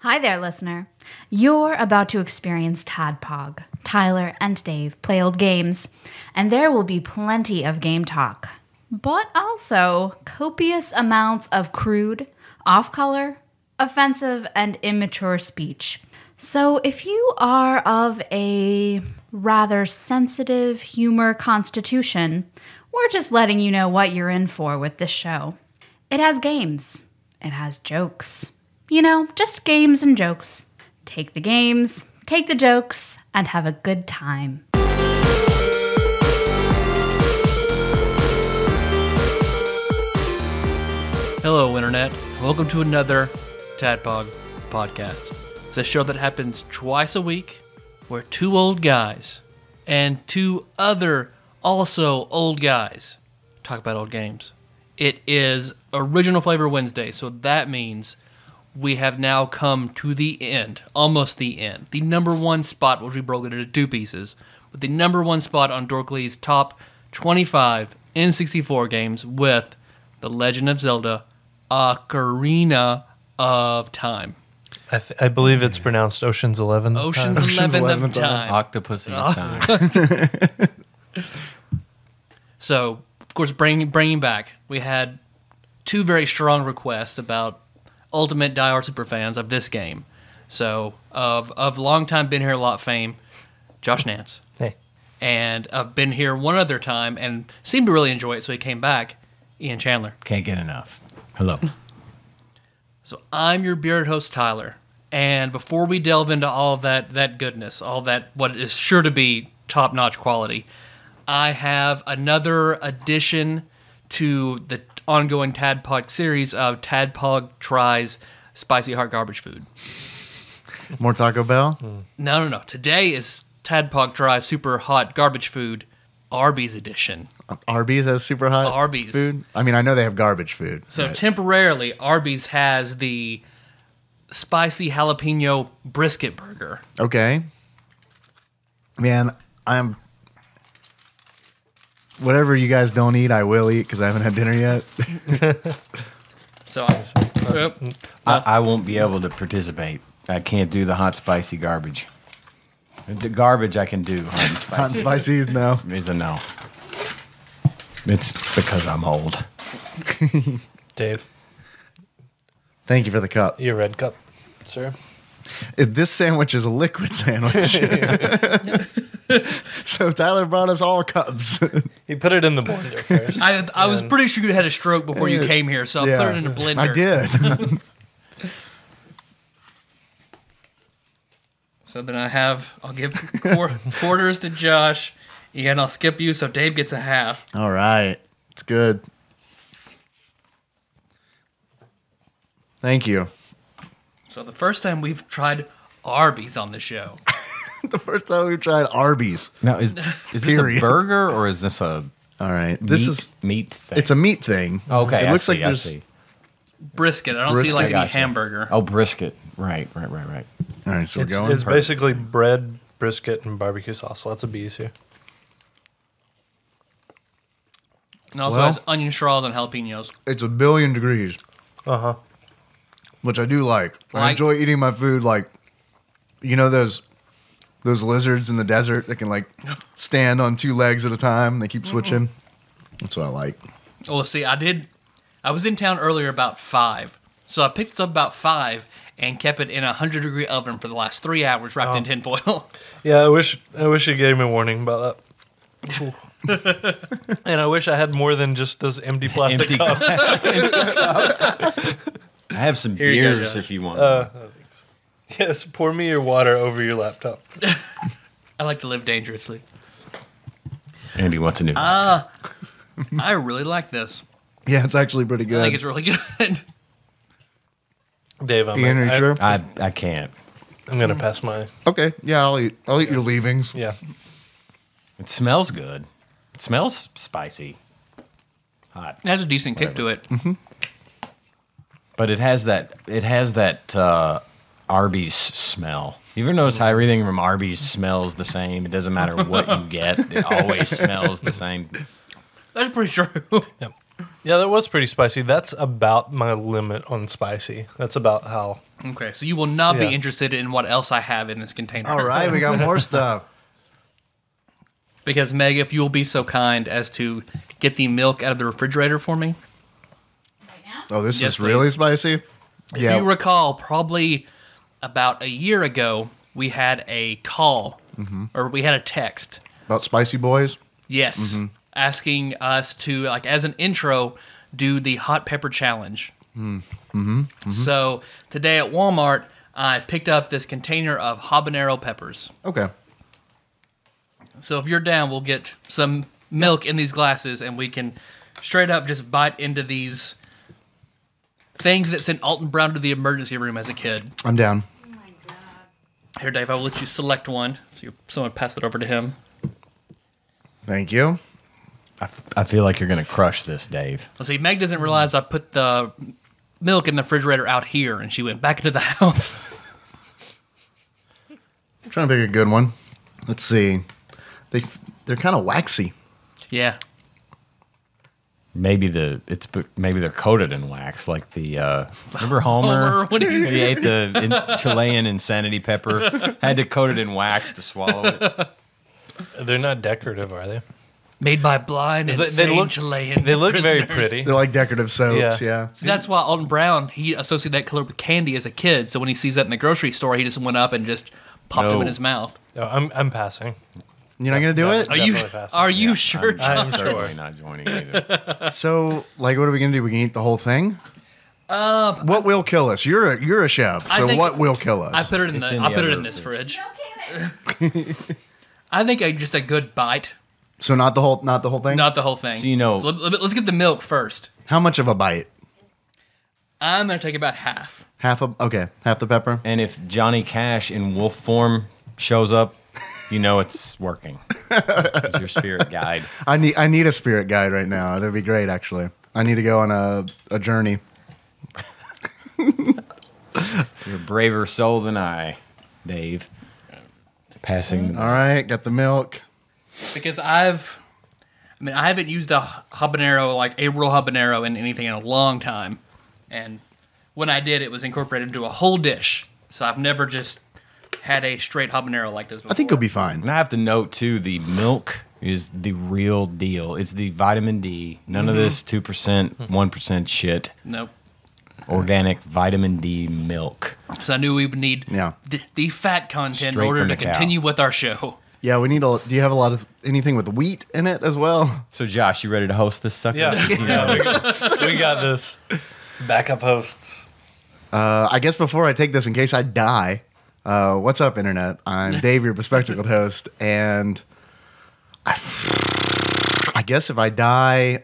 Hi there, listener. You're about to experience TADPOG. Tyler and Dave play old games, and there will be plenty of game talk, but also copious amounts of crude, off-color, offensive, and immature speech. So if you are of a rather sensitive humor constitution, we're just letting you know what you're in for with this show. It has games. It has jokes. You know, just games and jokes. Take the games, take the jokes, and have a good time. Hello, Internet. Welcome to another TADPOG podcast. It's a show that happens twice a week where two old guys and two other also old guys talk about old games. It is Original Flavor Wednesday, so that means we have now come to the end, almost the end. The number one spot, which we broke it into two pieces, but the number one spot on Dorkly's top 25 N64 games with The Legend of Zelda, Ocarina of Time. I believe it's pronounced Ocean's 11. Ocean's 11 of Time. Octopussy of Time. So, of course, bringing back, we had two very strong requests about ultimate diehard superfans of this game. So, of long time Been Here a Lot fame, Josh Nance. Hey. And I've been here one other time and seemed to really enjoy it, so he came back, Ian Chandler. Can't get enough. Hello. So I'm your bearded host, Tyler. And before we delve into all of that goodness, all that what is sure to be top-notch quality, I have another addition to the ongoing TADPOG series of TADPOG Tries Spicy Heart Garbage Food. More Taco Bell? No. Today is TADPOG Tries Super Hot Garbage Food, Arby's edition. Arby's has super hot Arby's food? I mean, I know they have garbage food. So but temporarily, Arby's has the spicy jalapeno brisket burger. Okay. Man, I'm... Whatever you guys don't eat, I will eat because I haven't had dinner yet. So I won't be able to participate. I can't do the hot, spicy garbage. The garbage I can do. Hot and spicy. Hot and spicy, no. Is a no. It's because I'm old. Dave, Thank you for the cup. your red cup, sir. This sandwich is a liquid sandwich. So Tyler brought us all cups. He put it in the blender first. I was pretty sure you had a stroke before you came here, so I put it in a blender. I did. So then I'll give quarters to Josh, and I'll skip you, so Dave gets a half. All right. It's good. Thank you. So the first time we've tried Arby's on the show. The first time we've tried Arby's. Now, is this Period. a burger or is this a All right. This is... meat thing? It's a meat thing. Okay, It I looks see, like I there's... see. Brisket. I don't see Brisket, like any gotcha. hamburger. Oh, brisket. Right. All right, so we're It's, going. it's basically bread, brisket, and barbecue sauce. Lots of bees here. And also Well- has onion straws and jalapenos. It's 1,000,000,000 degrees, Uh-huh. which I do like. I Like- enjoy eating my food like, you know those lizards in the desert that can like stand on two legs at a time and they keep switching? That's what I like. Oh, see, I was in town earlier about 5. So I picked this up about 5 and kept it in a 100-degree oven for the last 3 hours wrapped in tinfoil. Yeah, I wish you gave me a warning about that. And I wish I had more than just this empty plastic Empty cup. I have some Here you go, beers Josh. if you want. Yes, pour me your water over your laptop. I like to live dangerously. Andy, what's a new? I really like this. Yeah, it's actually pretty good. I think it's really good. Dave, I'm Ian, are you sure? I can't. I'm gonna pass my. Okay, yeah, I'll eat your leavings. Yeah. It smells good. It smells spicy. Hot. It has a decent kick to it. But it has that Arby's smell. You ever notice how everything from Arby's smells the same? It doesn't matter what you get. It always smells the same. That's pretty true. Yep. Yeah, that was pretty spicy. That's about my limit on spicy. That's about how. Okay, so you will not be Yeah. interested in what else I have in this container. All right, we got more stuff. Because, Meg, if you will be so kind as to get the milk out of the refrigerator for me. Oh, this Yes, is really please. spicy? If you recall, probably about a year ago, we had a call, or we had a text. About spicy boys? Yes, asking us to, like, as an intro, do the hot pepper challenge. So today at Walmart, I picked up this container of habanero peppers. Okay. So if you're down, we'll get some milk in these glasses, and we can straight up just bite into these things that sent Alton Brown to the emergency room as a kid. I'm down. Here, Dave, I will let you select one. So someone pass it over to him. Thank you. I feel like you're going to crush this, Dave. Well, see, Meg doesn't realize I put the milk in the refrigerator out here, and she went back into the house. I'm trying to pick a good one. Let's see. They're kind of waxy. Yeah. Maybe they're coated in wax, like the remember Homer when he- he ate the Chilean insanity pepper, had to coat it in wax to swallow it. They're not decorative, are they? Made by blind and They look. Chilean They look very prisoners. pretty. They're like decorative soaps, yeah. So that's why Alton Brown, he associated that color with candy as a kid. So when he sees that in the grocery store, he just went up and just popped them No. in his mouth. Oh, I'm passing. You're not going to do it? Are you Definitely passing. are you sure, I'm John? certainly not joining either. So, like, what are we going to do? We can eat the whole thing? What will kill us? You're a chef, I so think- what will kill us? I put it in It's the in I the put it other in this fridge. fridge. I think just a good bite, So not the whole thing? not the whole thing. So you know- let's get the milk first. How much of a bite? I'm gonna take about half. Half the pepper? And if Johnny Cash in wolf form shows up, you know it's working. He's your spirit guide. I need a spirit guide right now. That'd be great, actually. I need to go on a journey. You're a braver soul than I, Dave. Passing. All right, got the milk. Because I haven't used a habanero, like a real habanero, in anything in a long time. And when I did, it was incorporated into a whole dish. So I've never just had a straight habanero like this before. I think you'll be fine. And I have to note too, the milk is the real deal. It's the vitamin D. None of this 2%, 1% shit. Nope. Organic vitamin D milk. So I knew we would need Yeah. the fat content Straight in order from to the cow. continue with our show. Yeah, we need do you have a lot of anything with wheat in it as well? So Josh, you ready to host this sucker? Yeah, You know, we got this. Backup hosts. I guess before I take this, in case I die, what's up, Internet? I'm Dave, your bespectacled host, and I guess if I die,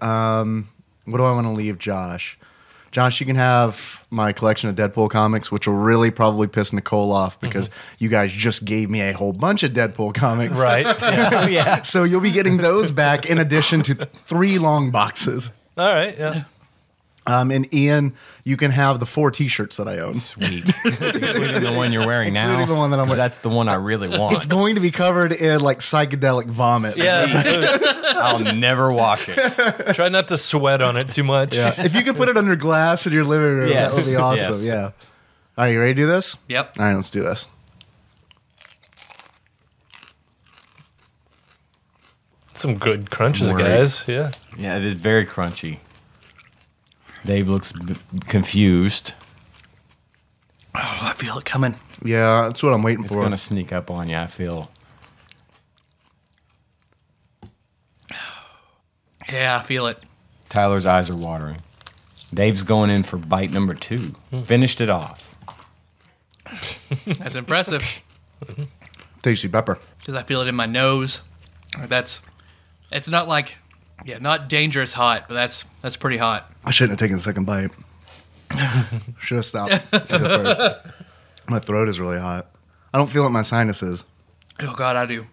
what do I want to leave Josh? Josh, you can have my collection of Deadpool comics, which will really probably piss Nicole off because you guys just gave me a whole bunch of Deadpool comics. Right. Yeah. yeah. So you'll be getting those back in addition to 3 long boxes. All right. Yeah. And Ian, you can have the 4 T-shirts that I own. Sweet. Including the one you're wearing now. Including the one that I'm 'Cause wearing. That's the one I really want. It's going to be covered in like psychedelic vomit. Yeah. I'll never wash it. Try not to sweat on it too much. Yeah. If you could put it under glass in your living room, Yes. that would be awesome. Yes. Yeah. All right, you ready to do this? Yep. All right, let's do this. Some good crunches, Worried. guys. Yeah. Yeah, it is very crunchy. Dave looks confused. Oh, I feel it coming. Yeah, that's what I'm waiting It's for. going to sneak up on you, I feel. Yeah, I feel it. Tyler's eyes are watering. Dave's going in for bite number 2. Finished it off. That's impressive Tasty pepper. because I feel it in my nose. It's not like, not dangerous hot, but that's pretty hot. I shouldn't have taken the second bite. Should have stopped. at the first. My throat is really hot. I don't feel it in my sinuses. Oh God, I do.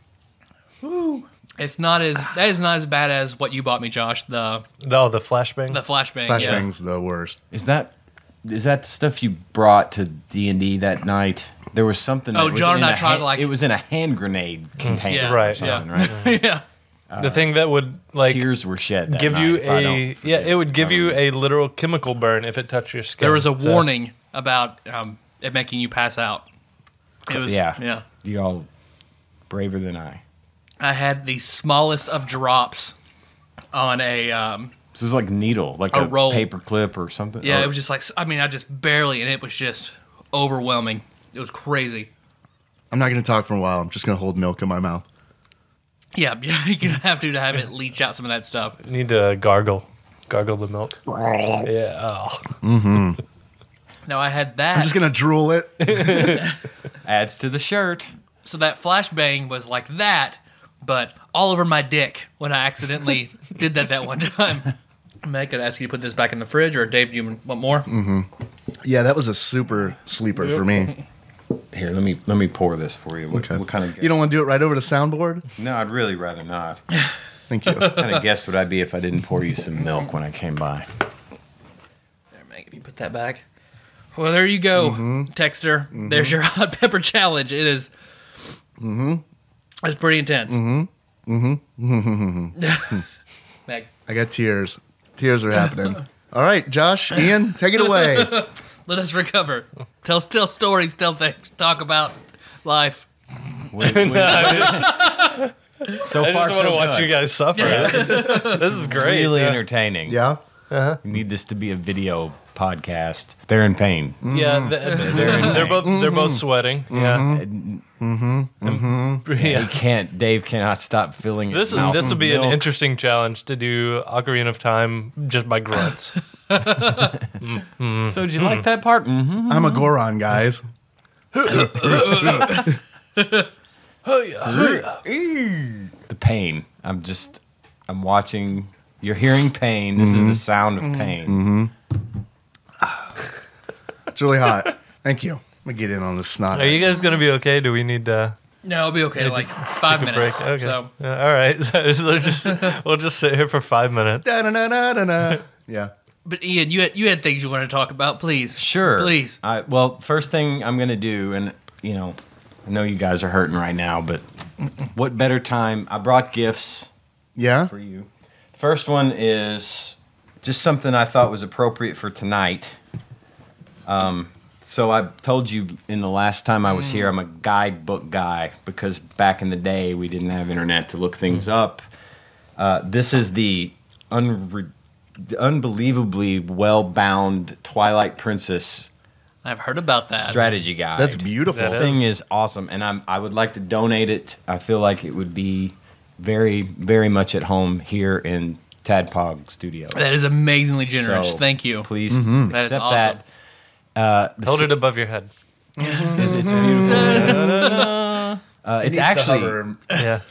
Woo. That is not as bad as what you bought me, Josh. The The flashbang. flashbang. Flashbang's the worst. Is that the stuff you brought to D&D that night? There was something. Oh, that was John in and I a tried to, like- it was in a hand grenade container. Yeah, Right. Or something, Yeah. right? Yeah. The thing that would like tears were shed. That give night, you if I don't a forget. it would give you a literal chemical burn if it touched your skin. There was a So- warning about it making you pass out. It was Yeah. You all braver than I. I had the smallest of drops on a This was like needle, like A a roll. paper clip or something. yeah. Or- It was just like I just barely, and it was just overwhelming. It was crazy. I'm not going to talk for a while. I'm just going to hold milk in my mouth. Yeah, you're gonna have to have it leach out some of that stuff. Need to gargle the milk. Yeah. Oh. No, I had that. I'm just going to drool it. adds to the shirt. So that flashbang was like that, but all over my dick when I accidentally did that one time. Meg, could I ask you to put this back in the fridge, or Dave, do you want more? Yeah, that was a super sleeper for me. Here, let me pour this for you. What, Okay. what kind of? You don't want to do it right over the soundboard? No, I'd really rather not. Thank you. What kind of guest would I be if I didn't pour you some milk when I came by? There, Meg, if you put that back. Well, there you go, Texter. There's your hot pepper challenge. It is. It's pretty intense. Meg, I got tears. Tears are happening. All right, Josh, Ian, take it away. let us recover. Tell stories, tell things, talk about life. So I far, just want to so watch good. you guys suffer. This is great. Really yeah. entertaining. Yeah? You need this to be a video podcast. They're in pain. Yeah, they're both sweating. Yeah. Yeah. Dave cannot stop filling his This mouth will with be an milk. interesting challenge to do Ocarina of Time just by grunts. So did you like that part? Mm-hmm. I'm a Goron, guys. The pain. I'm watching. You're hearing pain. This is the sound of pain. It's really hot. Thank you. I'm going to get in on this snot. Are you guys gonna be okay? Do we need to No, it'll be okay. Like 5 take a break? minutes. Okay. So All right. So we'll just sit here for 5 minutes. Da-na-na-na-na-na. Yeah. But Ian, you had things you want to talk about, please. Sure. Please. Well, first thing I'm gonna do, and I know you guys are hurting right now, but what better time? I brought gifts Yeah? for you. First one is just something I thought was appropriate for tonight. So I told you in the last time I was here, I'm a guidebook guy because back in the day we didn't have internet to look things up. This is the unbelievably well-bound Twilight Princess I've heard about that. strategy guide. That's beautiful. This thing is awesome, and I would like to donate it. I feel like it would be very, very much at home here in TADPOG Studios. That is amazingly generous. So, Thank you. Please That is accept awesome. that. Hold it above your head. It's beautiful. It's actually, Yeah.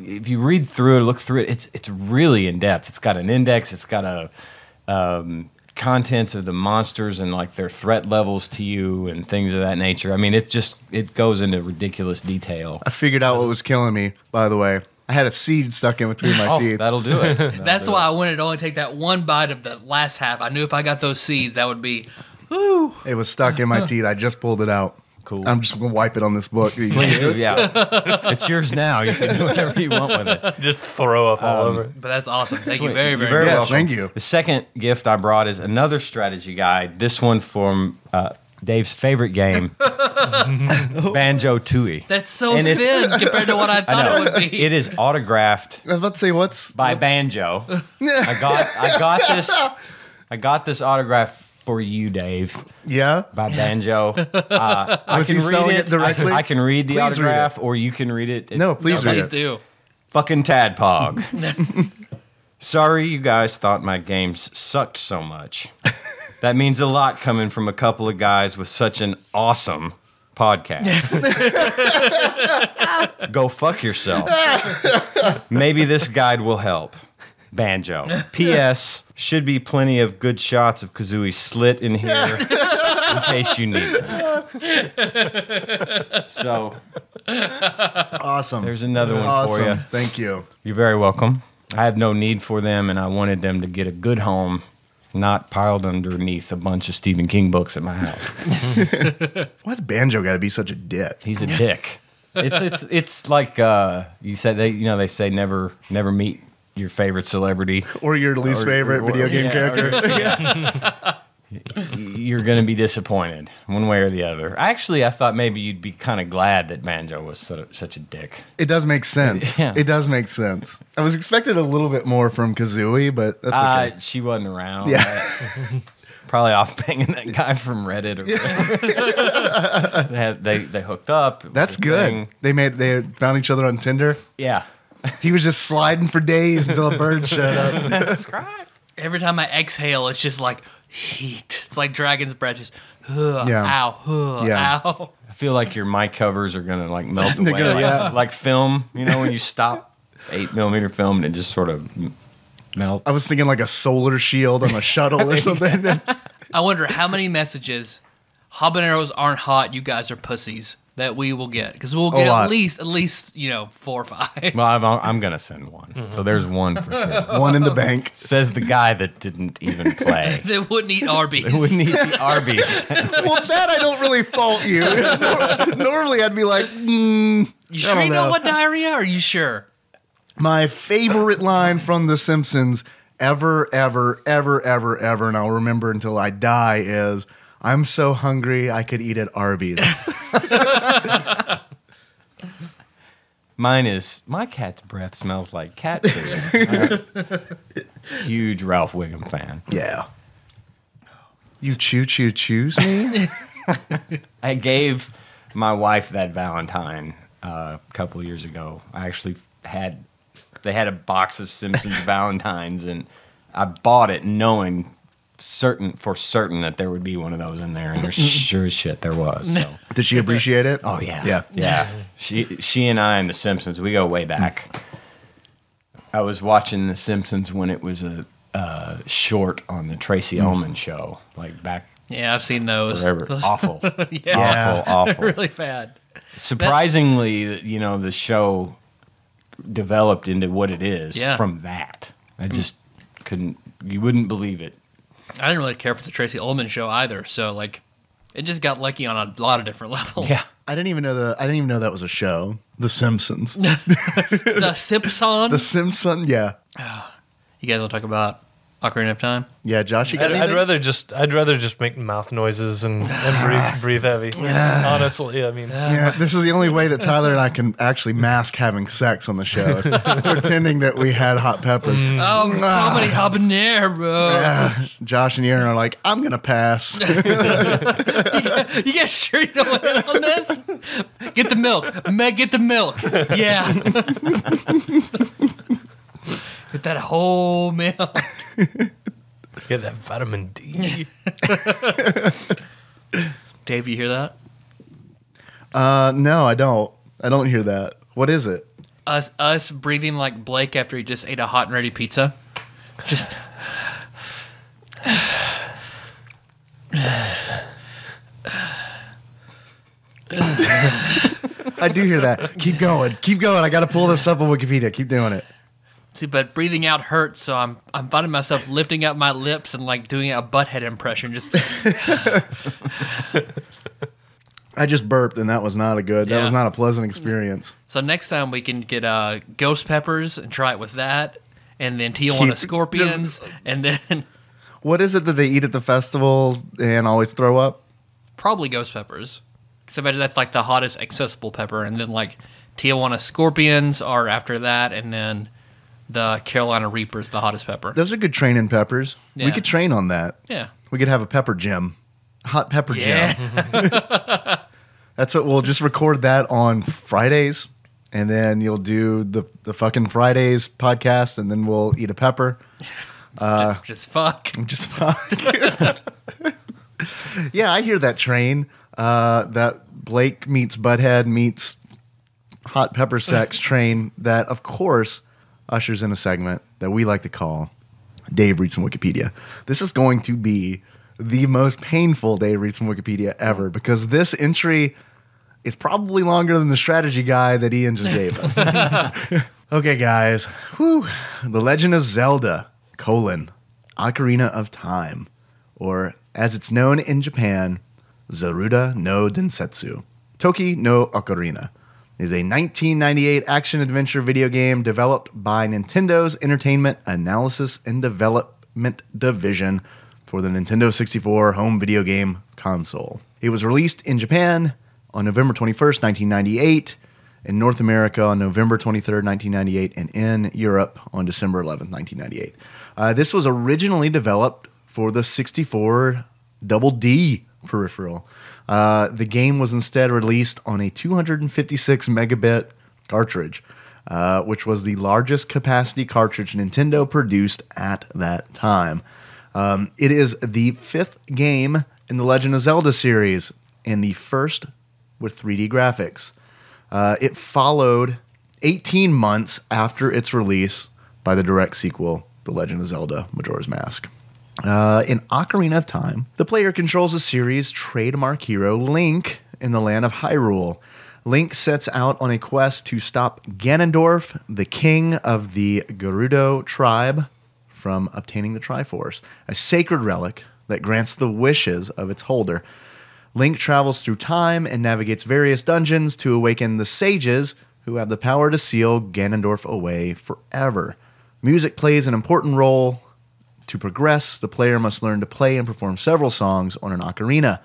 if you read through it, look through it, it's really in depth. It's got an index. It's got a contents of the monsters and like their threat levels to you and things of that nature. I mean, it goes into ridiculous detail. I figured out what was killing me, by the way. I had a seed stuck in between my teeth. That'll do it. That's why I wanted to only take that one bite of the last half. I knew if I got those seeds, that would be, whoo. It was stuck in my teeth. I just pulled it out. Cool. I'm just going to wipe it on this book. Please do, yeah. It's yours now. You can do whatever you want with it. Just throw up all over. But that's awesome. Thank you Sweet. very, You're very very much. Yes, welcome. thank you. The second gift I brought is another strategy guide. This one from Dave's favorite game, Banjo-Tooie. That's so And it's- thin compared to what I thought it would be. It is autographed I was about to say, what's... by Banjo. I got this autograph for you, Dave, Yeah? by Banjo. I Was he can read selling it. it directly? I can read the Please read autograph, or you can read it. No, please read Please it. do. Fucking Tadpog. Sorry you guys thought my games sucked so much. That means a lot coming from a couple of guys with such an awesome podcast. Go fuck yourself. Maybe this guide will help. Banjo. P.S. Should be plenty of good shots of Kazooie slit in here in case you need them. So Awesome. there's another one awesome. for you. Thank you. You're very welcome. I have no need for them, and I wanted them to get a good home, not piled underneath a bunch of Stephen King books at my house. Why's Banjo got to be such a dick? He's a dick. It's like you said. They say never meet your favorite celebrity Or your least favorite video game character. You're going to be disappointed one way or the other. Actually, I thought maybe you'd be kind of glad that Banjo was such a dick. It does make sense. Yeah. It does make sense. I was expecting a little bit more from Kazooie, but that's okay. She wasn't around. Yeah. Probably off banging that guy from Reddit. Or they hooked up. It was That's a good. thing. They found each other on Tinder. Yeah. He was just sliding for days until a bird showed up. That's right. Every time I exhale, it's just like heat. It's like dragon's breath. Just Yeah. ow, Yeah. ow. I feel like your mic covers are gonna like melt away, They're gonna- yeah. like film. You know when you stop 8mm film and it just sort of melts. I was thinking like a solar shield on a shuttle or something. I wonder how many messages habaneros aren't hot, you guys are pussies, that we will get. Because we'll get lot. at least 4 or 5. Well, I'm gonna send one. So there's one for sure. One in the bank. Says the guy that didn't even play. They wouldn't eat Arby's. They wouldn't eat the Arby's. Well, that I don't really fault you. Normally, I'd be like, You sure don't you know know. what diarrhea? Are you sure? my favorite line from The Simpsons ever, and I'll remember until I die is, I'm so hungry I could eat at Arby's. Mine is, my cat's breath smells like cat food. Huge Ralph Wiggum fan. Yeah. You choose me? I gave my wife that Valentine a couple of years ago. I actually they had a box of Simpsons Valentines, and I bought it knowing for certain that there would be one of those in there, and there's sure as shit there was. So. Did she appreciate it? Oh yeah, Yeah. yeah. She and I and the Simpsons, we go way back. I was watching the Simpsons when it was a short on the Tracy Ullman show, like back Yeah, I've seen those. forever. Awful, Yeah. awful. Really bad. Surprisingly, the show developed into what it is Yeah. from that. I just couldn't. You wouldn't believe it. I didn't really care for the Tracy Ullman show either, so it just got lucky on a lot of different levels. Yeah. I didn't even know that was a show. The Simpsons. The Simpson. The Simpsons, yeah. You guys want to talk about Ocarina of Time? Yeah, Josh, you got I'd anything? rather just make mouth noises and breathe heavy. Honestly, I mean, Yeah, this is the only way that Tyler and I can actually mask having sex on the show. is pretending that we had hot peppers. Oh, so many habanero. Yeah, Josh and Aaron are like, I'm going to pass. You guys sure you know what hit on this? Get the milk. Meg, get the milk. Yeah. Get that whole milk. get that vitamin D. Dave, you hear that? No, I don't. I don't hear that. What is it? Us breathing like Blake after he just ate a hot and ready pizza. Just... I do hear that. Keep going. Keep going. I got to pull this up on Wikipedia. Keep doing it. See, but breathing out hurts, so I'm finding myself lifting up my lips and doing a butthead impression. Just I just burped, and that was not that Yeah. was not a pleasant experience. so next time we can get ghost peppers and try it with that, and then Tijuana scorpions, and then What is it that they eat at the festivals and always throw up? probably ghost peppers. Because I bet that's the hottest accessible pepper, and then Tijuana scorpions are after that, and then the Carolina Reaper's the hottest pepper. Those are good training peppers. We Yeah. could train on that. Yeah. We could have a pepper gym. Hot pepper gym. Yeah. That's what we'll just record that on Fridays, and then you'll do the fucking Fridays podcast, and then we'll eat a pepper. just fuck. Just fuck. Yeah, I hear that train. That Blake meets Butthead meets hot pepper sex train that, of course, ushers in a segment that we like to call Dave Reads from Wikipedia. This is going to be the most painful Dave Reads from Wikipedia ever, because this entry is probably longer than the strategy guide that Ian just gave us. Okay, guys. Whew. The Legend of Zelda, Ocarina of Time, or as it's known in Japan, Zaruda no Densetsu, Toki no Ocarina. is a 1998 action-adventure video game developed by Nintendo's Entertainment Analysis and Development Division for the Nintendo 64 home video game console. It was released in Japan on November 21st, 1998, in North America on November 23rd, 1998, and in Europe on December 11th, 1998. This was originally developed for the 64 Double D peripheral. The game was instead released on a 256 megabit cartridge, which was the largest capacity cartridge Nintendo produced at that time. It is the 5th game in the Legend of Zelda series and the first with 3D graphics. It followed 18 months after its release by the direct sequel, The Legend of Zelda Majora's Mask. In Ocarina of Time, the player controls a series trademark hero, Link, in the land of Hyrule. Link sets out on a quest to stop Ganondorf, the king of the Gerudo tribe, from obtaining the Triforce, a sacred relic that grants the wishes of its holder. Link travels through time and navigates various dungeons to awaken the sages who have the power to seal Ganondorf away forever. Music plays an important role. To progress, the player must learn to play and perform several songs on an ocarina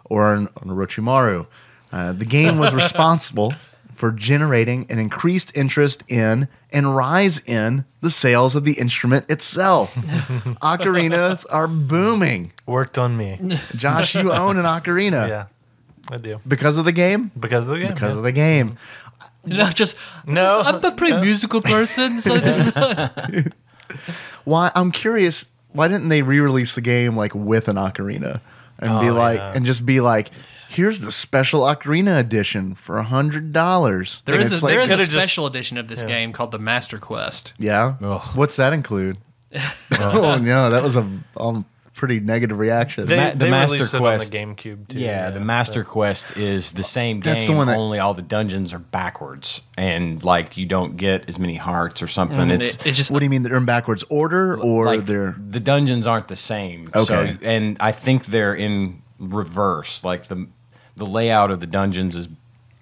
or on a Orochimaru. The game was responsible for generating an increased interest in and rise in the sales of the instrument itself. Ocarinas are booming. Worked on me. Josh, you own an ocarina. Yeah, I do. Because of the game? Because of the game. Because of the game. No, I'm a pretty musical person, so this is Why? I'm curious. Why didn't they re-release the game like with an ocarina and and just be like, here's the special ocarina edition for $100. There is a just- special edition of this game called the Master Quest. Yeah. Ugh. What's that include? Oh no, that was a pretty negative reaction. They Master released Quest it on the GameCube too. Yeah, the Master Quest is the same game, That's the one that- only all the dungeons are backwards, and like you don't get as many hearts or something. It's It just What do you mean they're in backwards order or like they're? the dungeons aren't the same. Okay. So, and I think they're in reverse. Like the layout of the dungeons is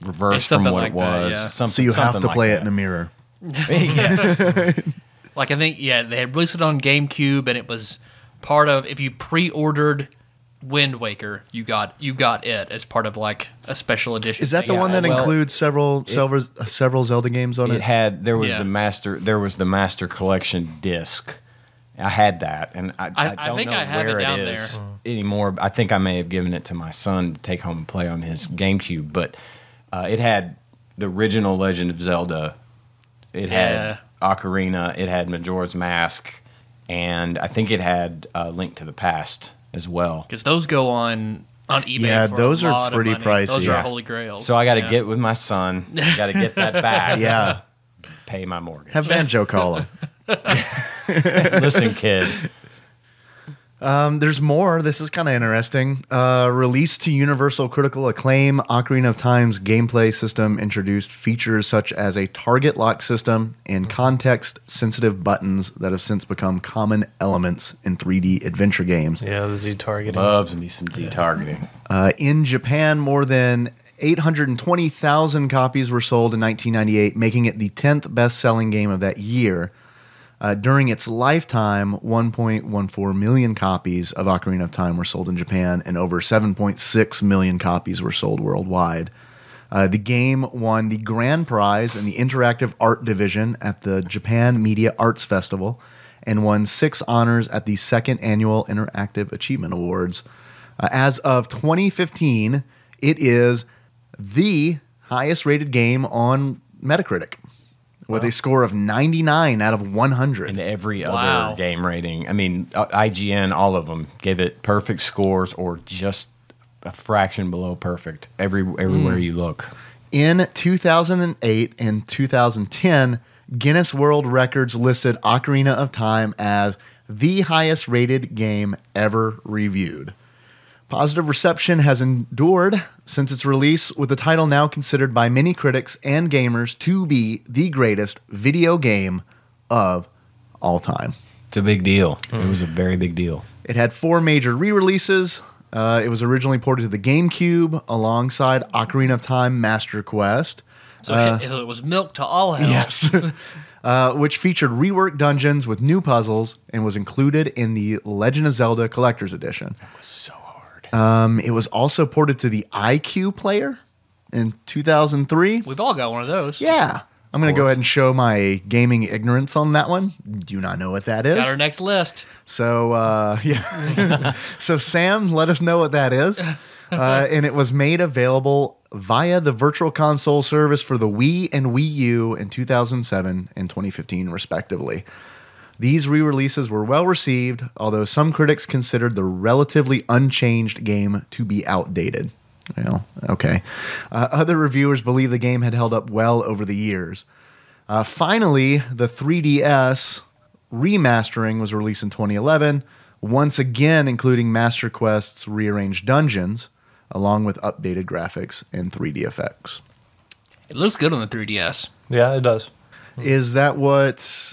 reversed It's from something what like it that, was. yeah. So you have to play it in a mirror. Yes. like I think they had released it on GameCube, and it was part of if you pre-ordered Wind Waker, you got it as part of like a special edition. Is that the thing. one that well, includes several Zelda games on it? There was Yeah. the Master Collection disc. I had that, and I don't think know I have where it down it is there. anymore. I think I may have given it to my son to take home and play on his GameCube. But it had the original Legend of Zelda. It had Ocarina. It had Majora's Mask, and I think it had Link to the Past as well. Because those go on eBay. Yeah, for those a are lot of pretty money. pricey. Those Yeah. are holy grails. So I got to get with my son. Got to get that back. Yeah. Pay my mortgage. Have Banjo call him. Listen, kid. There's more. This is kind of interesting. Released to universal critical acclaim, Ocarina of Time's gameplay system introduced features such as a target lock system and context-sensitive buttons that have since become common elements in 3D adventure games. Yeah, the Z targeting. Loves me some detargeting. In Japan, more than 820,000 copies were sold in 1998, making it the 10th best-selling game of that year. During its lifetime, 1.14 million copies of Ocarina of Time were sold in Japan, and over 7.6 million copies were sold worldwide. The game won the grand prize in the Interactive Art Division at the Japan Media Arts Festival and won 6 honors at the 2nd Annual Interactive Achievement Awards. As of 2015, it is the highest-rated game on Metacritic, with a score of 99 out of 100. And every Wow. other game rating. I mean, IGN, all of them gave it perfect scores or just a fraction below perfect everywhere you look. In 2008 and 2010, Guinness World Records listed Ocarina of Time as the highest rated game ever reviewed. Positive reception has endured since its release, with the title now considered by many critics and gamers to be the greatest video game of all time. It's a big deal. It was a very big deal. It had 4 major re-releases. It was originally ported to the GameCube alongside Ocarina of Time Master Quest. So it was milk to all hell. Yes. Which featured reworked dungeons with new puzzles and was included in the Legend of Zelda Collector's Edition. That was so hard. It was also ported to the iQ player in 2003. We've all got one of those. Yeah. I'm going to go ahead and show my gaming ignorance on that one. Do not know what that is. Got our next list. So, yeah. So, Sam, let us know what that is. And it was made available via the Virtual Console service for the Wii and Wii U in 2007 and 2015, respectively. These re-releases were well received, although some critics considered the relatively unchanged game to be outdated. Well, okay. Other reviewers believe the game had held up well over the years. Finally, the 3DS remastering was released in 2011, once again including Master Quest's rearranged dungeons, along with updated graphics and 3D effects. It looks good on the 3DS. Yeah, it does. Is that what?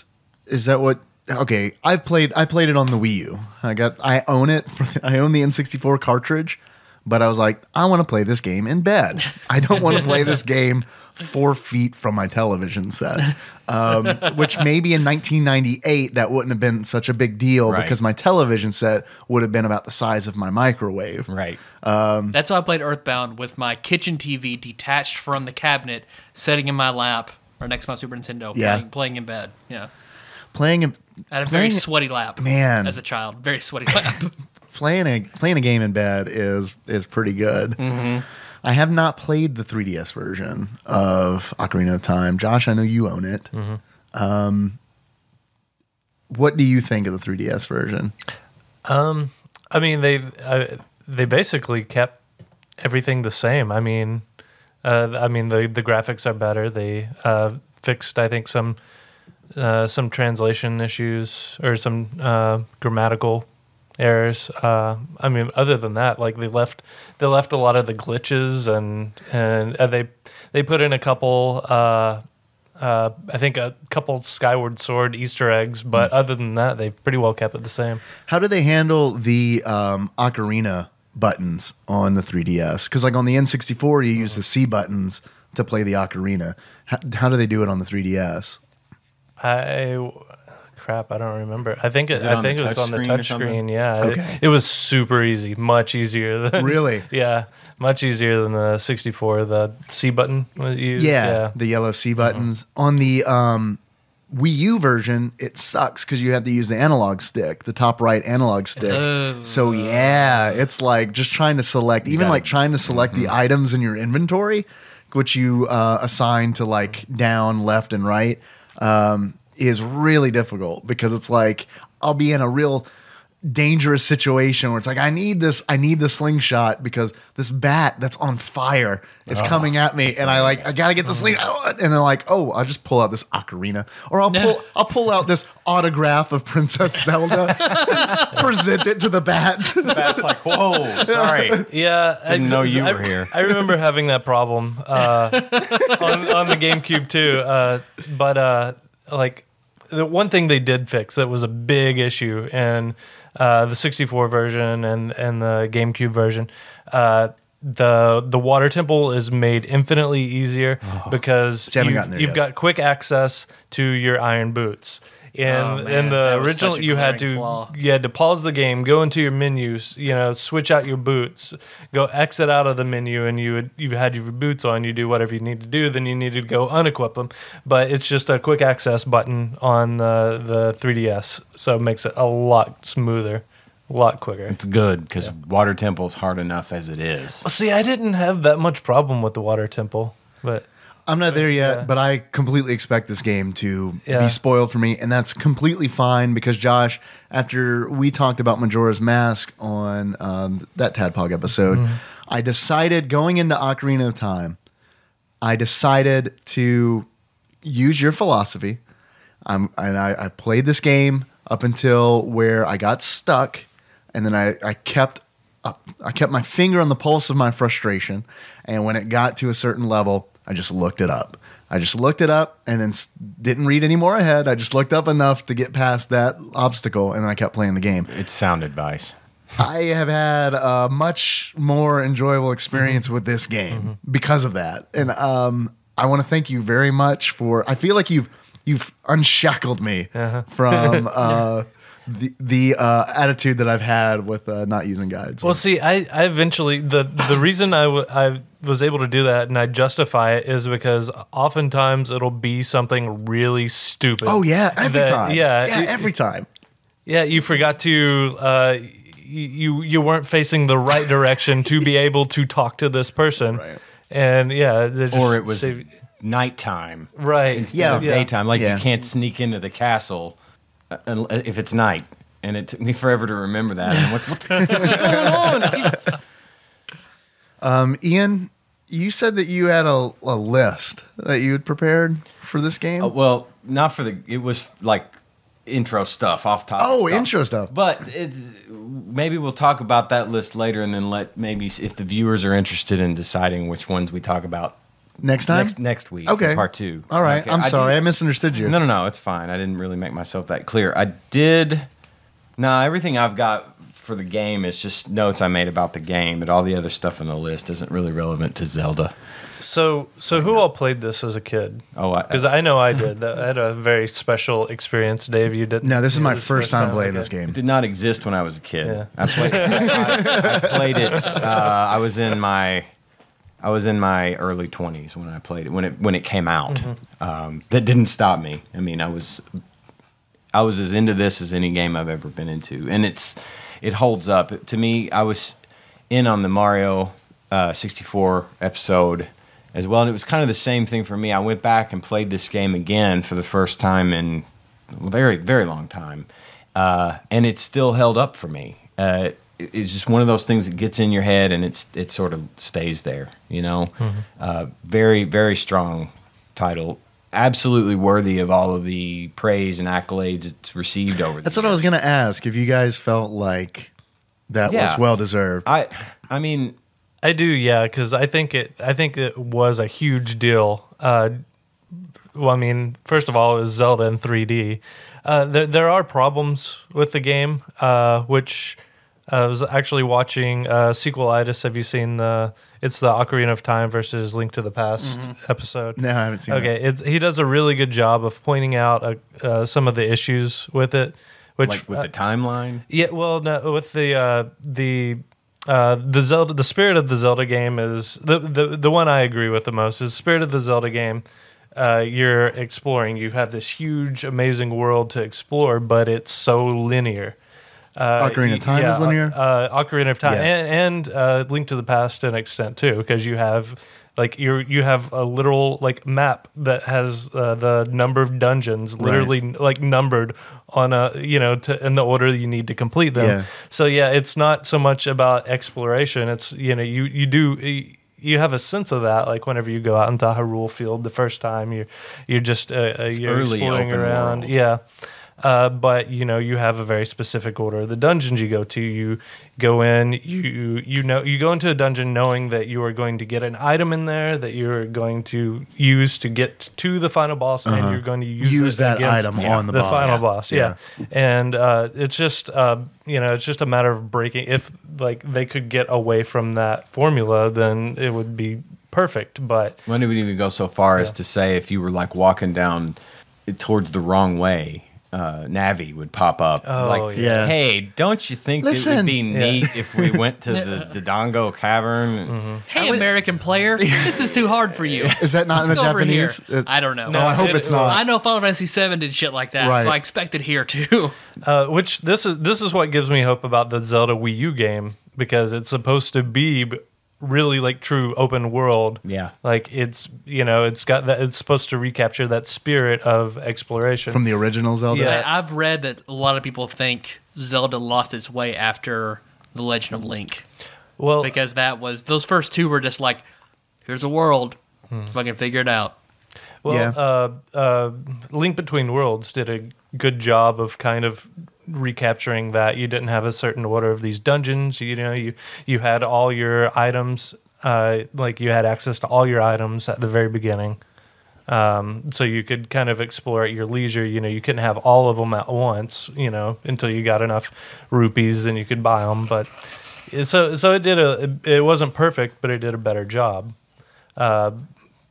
Okay, I played it on the Wii U. I own it. I own the N64 cartridge. But I was like, I want to play this game in bed. I don't want to play this game 4 feet from my television set. Which maybe in 1998, that wouldn't have been such a big deal because my television set would have been about the size of my microwave. Right. That's how I played Earthbound, with my kitchen TV detached from the cabinet, sitting in my lap or next to my Super Nintendo, playing in bed. Yeah. I had a very sweaty lap. Man. As a child. Very sweaty lap. Playing a game in bed is pretty good. Mm-hmm. I have not played the 3DS version of Ocarina of Time. Josh, I know you own it. Mm-hmm. What do you think of the 3DS version? I mean, they basically kept everything the same. I mean, the graphics are better. They fixed, I think, some translation issues or some grammatical errors. I mean, other than that, like they left a lot of the glitches and they put in a couple. I think a couple Skyward Sword Easter eggs, but other than that, they've pretty well kept it the same. How do they handle the Ocarina buttons on the 3DS? Because like on the N64, you use the C buttons to play the Ocarina. How do they do it on the 3DS? I don't remember. I think it was on the touch screen. Yeah, Okay. It was super easy, much easier than Really? Yeah, much easier than the 64. The C button was used. Yeah, the yellow C buttons. On the Wii U version, it sucks because you have to use the analog stick, the top right analog stick. So yeah, it's like just trying to select, trying to select the items in your inventory, which you assign to like down, left, and right. Is really difficult because it's like I'll be in a real dangerous situation where it's like I need the slingshot because this bat that's on fire is coming at me and I gotta get the slingshot, and then I'll just pull out this ocarina, or I'll pull out this autograph of Princess Zelda, present it to the bat. The bat's like, whoa, sorry. Yeah, Didn't know you were here. I remember having that problem on the GameCube too, but the one thing they did fix that was a big issue in the 64 version and the GameCube version, the water temple is made infinitely easier because you've got quick access to your iron boots. In the original, you had to pause the game, go into your menus, switch out your boots, go exit out of the menu, and you had your boots on. You do whatever you need to do. Then you needed to go unequip them. But it's just a quick access button on the 3DS, so it makes it a lot smoother, a lot quicker. It's good because water temple is hard enough as it is. See, I didn't have that much problem with the water temple, but. I'm not there yet, but I completely expect this game to be spoiled for me, and that's completely fine because, Josh, after we talked about Majora's Mask on that TADPOG episode, I decided going into Ocarina of Time, I decided to use your philosophy, and I played this game up until where I got stuck, and then I kept my finger on the pulse of my frustration, and when it got to a certain level, I just looked it up. And then didn't read any more ahead. I just looked up enough to get past that obstacle, and then I kept playing the game. It's sound advice. I have had a much more enjoyable experience with this game because of that. And I want to thank you very much for. I feel like you've unshackled me from the attitude that I've had with not using guides. Well, see, I eventually the reason I was able to do that and I justify it is because oftentimes it'll be something really stupid. Oh yeah, every time. Yeah, every time. Yeah, you forgot to you weren't facing the right direction to be able to talk to this person. Right. And yeah, Or it was nighttime. right. Instead of Yeah. daytime. Like Yeah. you can't sneak into the castle if it's night. And it took me forever to remember that. And what's going on? Ian, you said that you had a list that you had prepared for this game. Well, not for it was like intro stuff, off topic stuff. Intro stuff. But maybe we'll talk about that list later and then maybe if the viewers are interested in deciding which ones we talk about Next time? next week. Okay. Part 2. All right. Okay, I'm sorry. I misunderstood you. No, it's fine. I didn't really make myself that clear. Everything I've got for the game is just notes I made about the game, but all the other stuff on the list isn't really relevant to Zelda. So who all played this as a kid? Oh, Because I know I did. I had a very special experience. Dave, you didn't? No, this is my This first time playing Okay. this game. It did not exist when I was a kid. Yeah. I played it. I was in my early 20s when I played it when it came out. That didn't stop me. I mean, I was as into this as any game I've ever been into, and it holds up. To me, I was in on the Mario 64 episode as well, and it was kind of the same thing for me. I went back and played this game again for the first time in a very, very long time, and it still held up for me. It's just one of those things that gets in your head and it sort of stays there, you know. Very, very strong title. Absolutely worthy of all of the praise and accolades it's received over the That's what I was going to ask, if you guys felt like that was well deserved. I mean, I do, yeah, because I think it was a huge deal. Well, I mean, first of all, it was Zelda in 3D. There are problems with the game, which I was actually watching Sequelitis. Have you seen it's the Ocarina of Time versus Link to the Past episode? No, I haven't seen Okay, he does a really good job of pointing out some of the issues with it. Which, like with the timeline. yeah, well, no, with the Zelda, the spirit of the Zelda game is the one I agree with the most is the spirit of the Zelda game. You're exploring. You have this huge, amazing world to explore, but it's so linear. Ocarina of Time is linear? Ocarina of Time Yes. and Link to the Past to an extent too, because you have you have a literal map that has the number of dungeons literally numbered on in the order you need to complete them. Yeah. So yeah, it's not so much about exploration. It's you have a sense of that, like whenever you go out into Hyrule Field the first time, you're just you're early exploring open around. world. Yeah. But you have a very specific order. The dungeons you go to, you go in, you go into a dungeon knowing that you are going to get an item in there that you're going to use to get to the final boss, and you're going to use that against item on the boss. final boss. Yeah, and it's just it's just a matter of breaking. If they could get away from that formula, then it would be perfect. But One would even go so far as to say if you were walking down towards the wrong way, Navi would pop up. Oh, yeah. Hey, don't you think it Listen. would be neat if we went to the Dodongo Cavern? Hey, American player, this is too hard for you. Is that not in Let's the go over here. Japanese? I don't know. No, I hope it's not. I know Final Fantasy VII did shit like that, Right. so I expect it here too. which this is what gives me hope about the Zelda Wii U game, because it's supposed to be really true open world. Yeah. It's it's got that, it's supposed to recapture that spirit of exploration From the original Zelda? Yeah. I've read that a lot of people think Zelda lost its way after The Legend of Link, well because those first two were just here's a world, fucking figure it out. Link Between Worlds did a good job of kind of recapturing that. You didn't have a certain order of these dungeons. You had all your items, you had access to all your items at the very beginning. So you could kind of explore at your leisure. You couldn't have all of them at once, until you got enough rupees and you could buy them. But so it wasn't perfect, but it did a better job.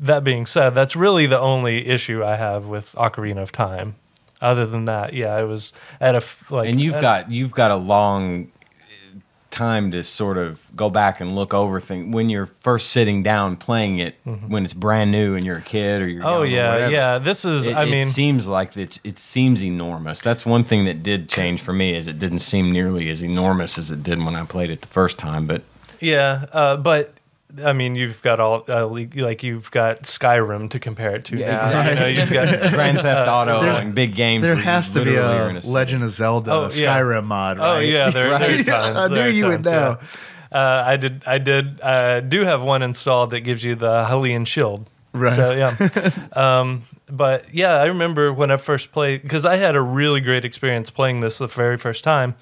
that being said, that's really the only issue I have with Ocarina of Time. Other than that, yeah, I was at a And you've got a long time to sort of go back and look over things when you're first sitting down playing it when it's brand new and you're a kid or you're young or whatever. yeah. This is, It seems like it seems enormous. That's one thing that did change for me, is it didn't seem nearly as enormous as it did when I played it the first time. But yeah, but I mean, you've got you've got Skyrim to compare it to now. exactly. You know, you've got Grand Theft Auto and big games. There where you has to be literally are in a city. Legend of Zelda Skyrim mod, right? Oh yeah, there's tons. I knew you would know. Yeah. I do have one installed that gives you the Hylian shield. Right. So yeah. But yeah, I remember when I first played, because I had a really great experience playing this the very first time,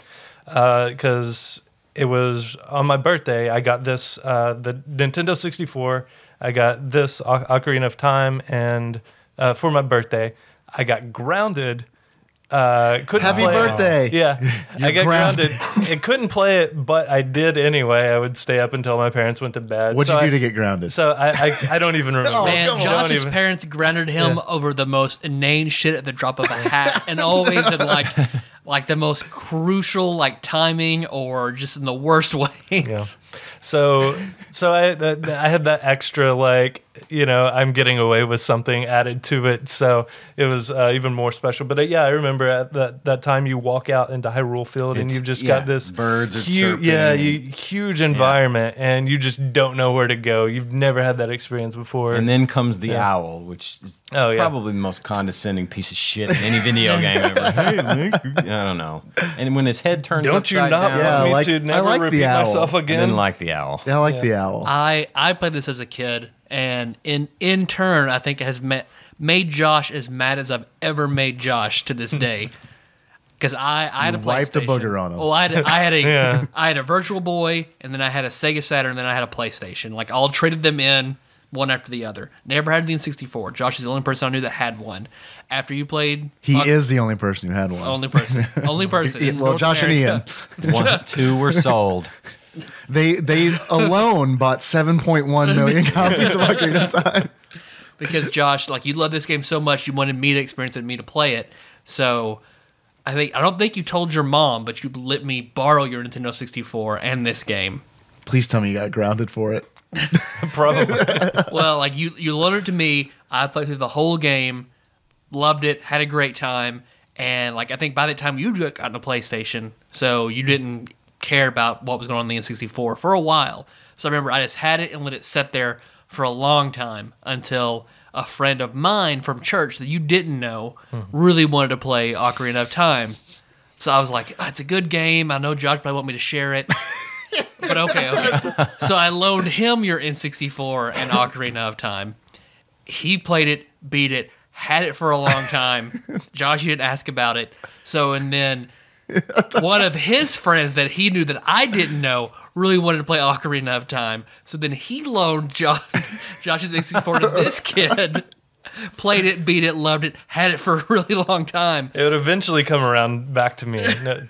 because it was on my birthday. I got this, the Nintendo 64. I got this Ocarina of Time, and for my birthday, I got grounded. Couldn't Happy play it. birthday. Yeah, I got grounded. grounded. I couldn't play it, but I did anyway. I would stay up until my parents went to bed. What'd you do to get grounded? So I don't even remember. Man, come on. Josh's Don't even- parents grounded him over the most inane shit at the drop of a hat, and always in like the most crucial like timing or just in the worst ways. Yeah. So I had that extra, like, you know, I'm getting away with something added to it. So it was even more special. But yeah, I remember at that time you walk out into Hyrule Field and you've just got this birds are huge, chirping. huge environment, and you just don't know where to go. You've never had that experience before. And then comes the owl, which is Oh, yeah. probably the most condescending piece of shit in any video game ever. Hey, Link. I don't know. And when his head turns Don't you upside not down, Yeah, want me like- to I never like the repeat owl. myself I again? didn't like the owl. I like the owl. I played this as a kid, and in turn, I think it has made Josh as mad as I've ever made Josh to this day. Because I had a PlayStation. wiped a booger on him. Well, I had a Yeah. I had a Virtual Boy, and then I had a Sega Saturn, and then I had a PlayStation. Like, all traded them in one after the other. Never had the N64. Josh is the only person I knew that had one. After you played, He is the only person who had one. only person in well, North Josh America. and Ian. 2 were sold. They alone bought 7.1 million copies of Ocarina of Time. Because Josh, like, you love this game so much, you wanted me to experience it and me to play it. So I don't think you told your mom, but you let me borrow your Nintendo 64 and this game. Please tell me you got grounded for it. Probably. Well, like, you loaned it to me. I played through the whole game, loved it, had a great time, and like, I think by the time you got on a PlayStation, so you didn't care about what was going on in the N64 for a while. So I remember I just had it and let it sit there for a long time until a friend of mine from church that you didn't know really wanted to play Ocarina of Time. So I was like, oh, it's a good game. I know Josh probably want me to share it. But okay. So I loaned him your N64 and Ocarina of Time. He played it, beat it, had it for a long time. Josh, you didn't ask about it. So, and then one of his friends that he knew that I didn't know really wanted to play Ocarina of Time. So then he loaned Josh's N64 to this kid. Played it, beat it, loved it, had it for a really long time. It would eventually come around back to me. No,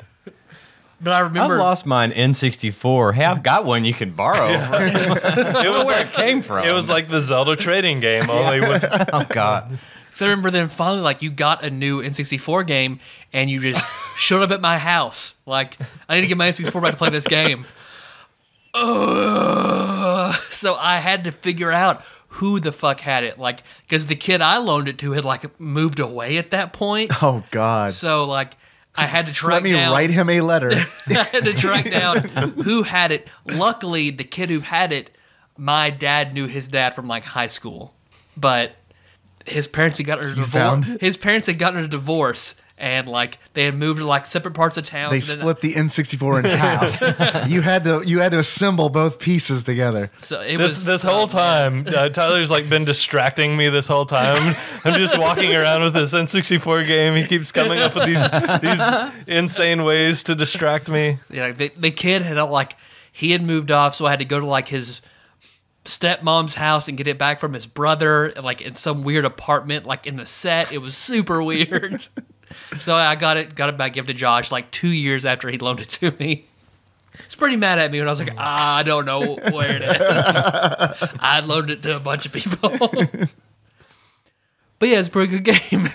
But I remember... I've lost mine N64. Hey, I've got one you can borrow. it was Where it came from. It was like the Zelda trading game, only with oh, God. So I remember then finally, like, you got a new N64 game, and you just showed up at my house. Like, I need to get my N64 back to play this game. So I had to figure out who the fuck had it. Like, because the kid I loaned it to had, like, moved away at that point. Oh, God. So, like, I had to track Let me down... write him a letter. I had to track down who had it. Luckily, the kid who had it, my dad knew his dad from, like, high school. But his parents had gotten a found divorce. it? His parents had gotten a divorce, and, like, they had moved to, like, separate parts of town. They And then- split the N64 in half. You had to assemble both pieces together. So it was this whole time. Tyler's like been distracting me this whole time. I'm just walking around with this N64 game. He keeps coming up with these insane ways to distract me. Yeah, the kid had, like, he had moved off, so I had to go to, like, his stepmom's house and get it back from his brother, like, in some weird apartment, like, in the set. It was super weird. So I got it back, gave it to Josh, like, 2 years after he loaned it to me. pretty mad at me when I was like, I don't know where it is. I loaded it to a bunch of people. But yeah, it's a pretty good game.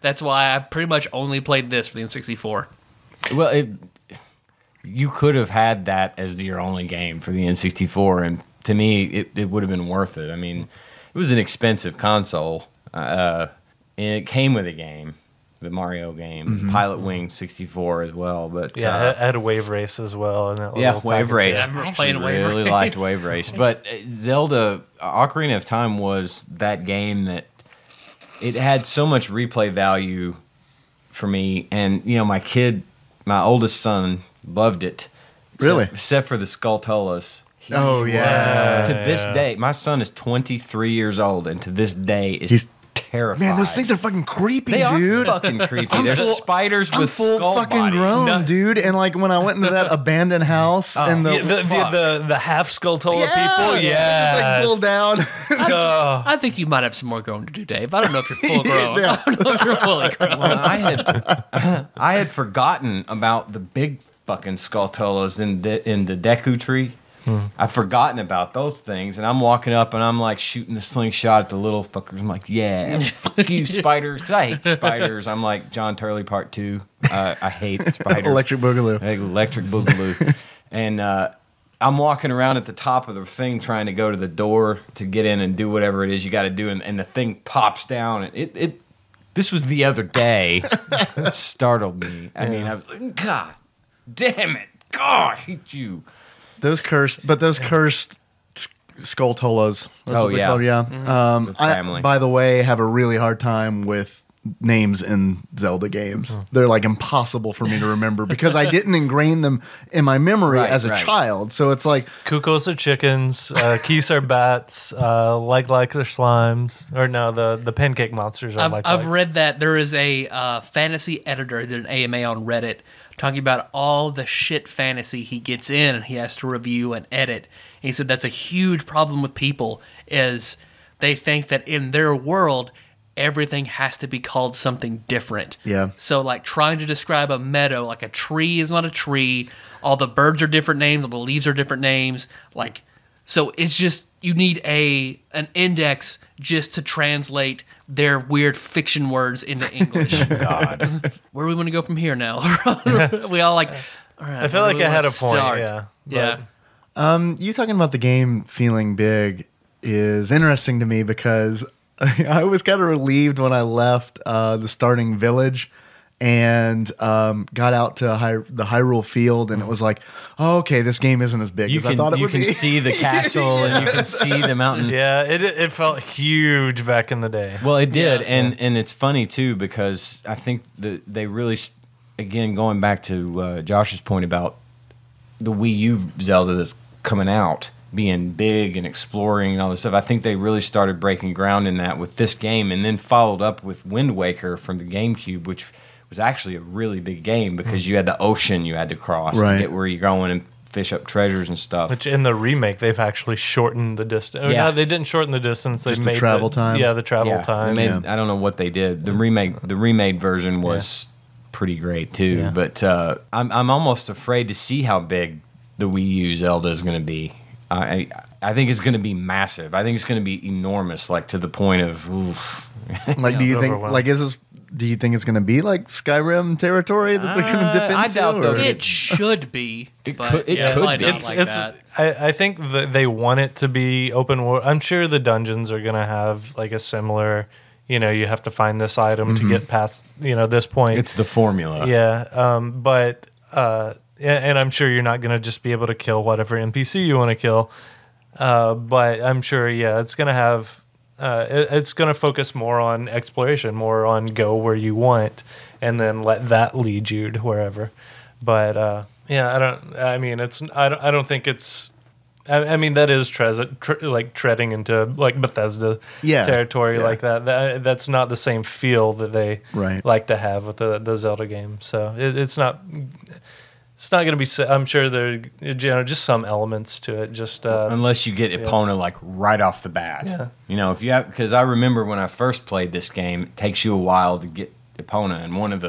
That's why I pretty much only played this for the N64. Well, you could have had that as your only game for the N64, and to me, it would have been worth it. I mean, it was an expensive console, and it came with a game, the Mario game, Pilot Wing 64 as well. But Yeah, it had a Wave Race as well. And that yeah, little Wave package. Race. Yeah, I remember I playing actually Wave really Race. liked Wave Race, but Zelda Ocarina of Time was that game that it had so much replay value for me, and my oldest son loved it. Really? Except for the Skulltulas. Oh, yeah. To this day, my son is 23 years old, and to this day is He's- terrified. Man, those things are fucking creepy, they dude. are fucking creepy. They're spiders I'm with full skull fucking bodies. grown, dude. And like when I went into that abandoned house and Yeah, the half Skulltula people? Yeah. just like pulled down. I think you might have some more growing to do, Dave. I don't know if you're full grown. Yeah. I don't know if you're fully grown. Well, I had forgotten about the big fucking Skulltulas in the Deku tree. I've forgotten about those things, and I'm walking up and I'm like shooting the slingshot at the little fuckers. I'm like, yeah, fuck you, spiders, because I hate spiders. I'm like John Turley Part 2. I hate spiders. Electric Boogaloo. Electric Boogaloo. And I'm walking around at the top of the thing trying to go to the door to get in and do whatever it is you got to do, and the thing pops down. And this was the other day. Startled me. I mean, I was like, God damn it. God, I hate you. Those cursed Skulltulas. That's Oh, what they're yeah. called, yeah. The family. I, by the way, have a really hard time with names in Zelda games. They're like impossible for me to remember because I didn't ingrain them in my memory Right, as a right. child. So it's like, Kukos are chickens, Keys are bats, likes are slimes. Or no, the pancake monsters are likes. I've read that there is a fantasy editor that did an AMA on Reddit talking about all the shit fantasy he gets in and he has to review and edit. And he said that's a huge problem with people is they think that in their world everything has to be called something different. Yeah. So like trying to describe a meadow, like a tree is not a tree. All the birds are different names, all the leaves are different names. Like, so it's just you need an index just to translate their weird fiction words into English. God. Where do we want to go from here now? We all like. All right, I feel where like do we I had want a to point. start? Yeah. Yeah. you talking about the game feeling big is interesting to me because I was kind of relieved when I left the starting village and got out to the Hyrule Field, and it was like, oh, okay, this game isn't as big as I thought it would be. You can see the castle and you can see the mountain. Yeah, it felt huge back in the day. Well, it did, Yeah. and it's funny too because I think that they really, again, going back to Josh's point about the Wii U Zelda that's coming out being big and exploring and all this stuff. I think they really started breaking ground in that with this game, and then followed up with Wind Waker from the GameCube, which was actually a really big game because you had the ocean you had to cross Right. to get where you're going and fish up treasures and stuff. Which in the remake they've actually shortened the distance. Yeah. No, they didn't shorten the distance. They Just the made travel time? Yeah, the travel time. They made, I don't know what they did. The remade version was pretty great too. Yeah. But I'm almost afraid to see how big the Wii U Zelda is going to be. I think it's going to be massive. I think it's going to be enormous, like to the point of oof. Like, do you think overwhelmed. like is this? Do you think it's going to be like Skyrim territory that they're going to dip into? I doubt or- those- It should be. It but could- it yeah, could probably be. not like that. I think that they want it to be open world. I'm sure the dungeons are going to have like a similar, you have to find this item to get past, this point. It's the formula. Yeah, and I'm sure you're not going to just be able to kill whatever NPC you want to kill. But I'm sure, it's going to have, it's going to focus more on exploration, more on go where you want, and then let that lead you to wherever. But I don't think it's. I mean, that is like treading into like Bethesda territory like that. That's not the same feel that they like to have with the Zelda game. So it's not. It's not going to be. I'm sure there are just some elements to it. Just unless you get Epona like right off the bat. Yeah. If you have, because I remember when I first played this game, it takes you a while to get Epona, and one of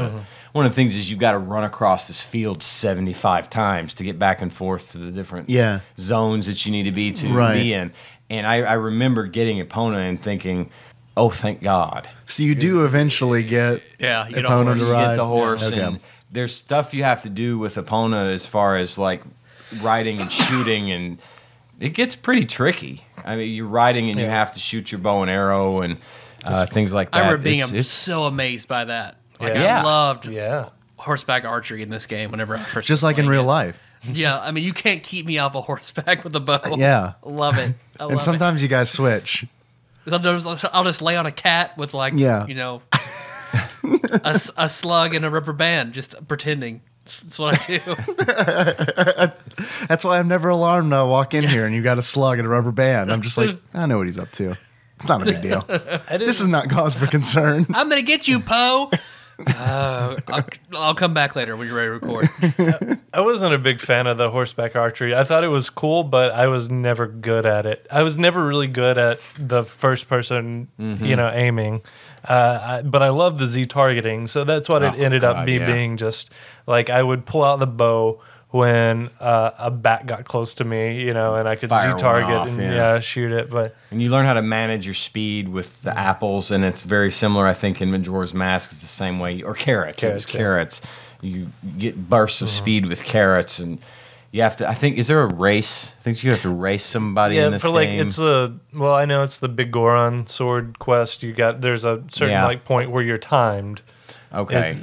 one of the things is you've got to run across this field 75 times to get back and forth to the different zones that you need to be in. And I remember getting Epona and thinking, oh, thank God. So you do eventually get Epona to ride. Get the horse. Okay. And there's stuff you have to do with Epona as far as like riding and shooting, and it gets pretty tricky. I mean, you're riding and you have to shoot your bow and arrow and things like that. I remember being so amazed by that. Like I loved horseback archery in this game whenever I first just like in real life. Yeah, I mean, you can't keep me off a horseback with a bow. Yeah. Love it. And sometimes you guys switch. Sometimes I'll just lay on a cat with like, you know, a slug and a rubber band, just pretending. That's what I do. That's why I'm never alarmed when I walk in here and you got a slug and a rubber band. I'm just like, I know what he's up to. It's not a big deal. This is not cause for concern. I'm going to get you, Poe. I'll come back later when you're ready to record. I wasn't a big fan of the horseback archery. I thought it was cool, but I was never good at it. I was never really good at the first person, aiming. But I love the Z targeting, so that's what it ended up being. Just like I would pull out the bow when a bat got close to me, and I could Fire Z target off, and shoot it. But and you learn how to manage your speed with the apples, and it's very similar, I think, in Majora's Mask. It's the same way, or carrots. It was carrots. You get bursts of speed with carrots, and you have to. I think, is there a race? I think you have to race somebody in this game. It's I know it's the Big Goron sword quest. There's a certain point where you're timed. Okay.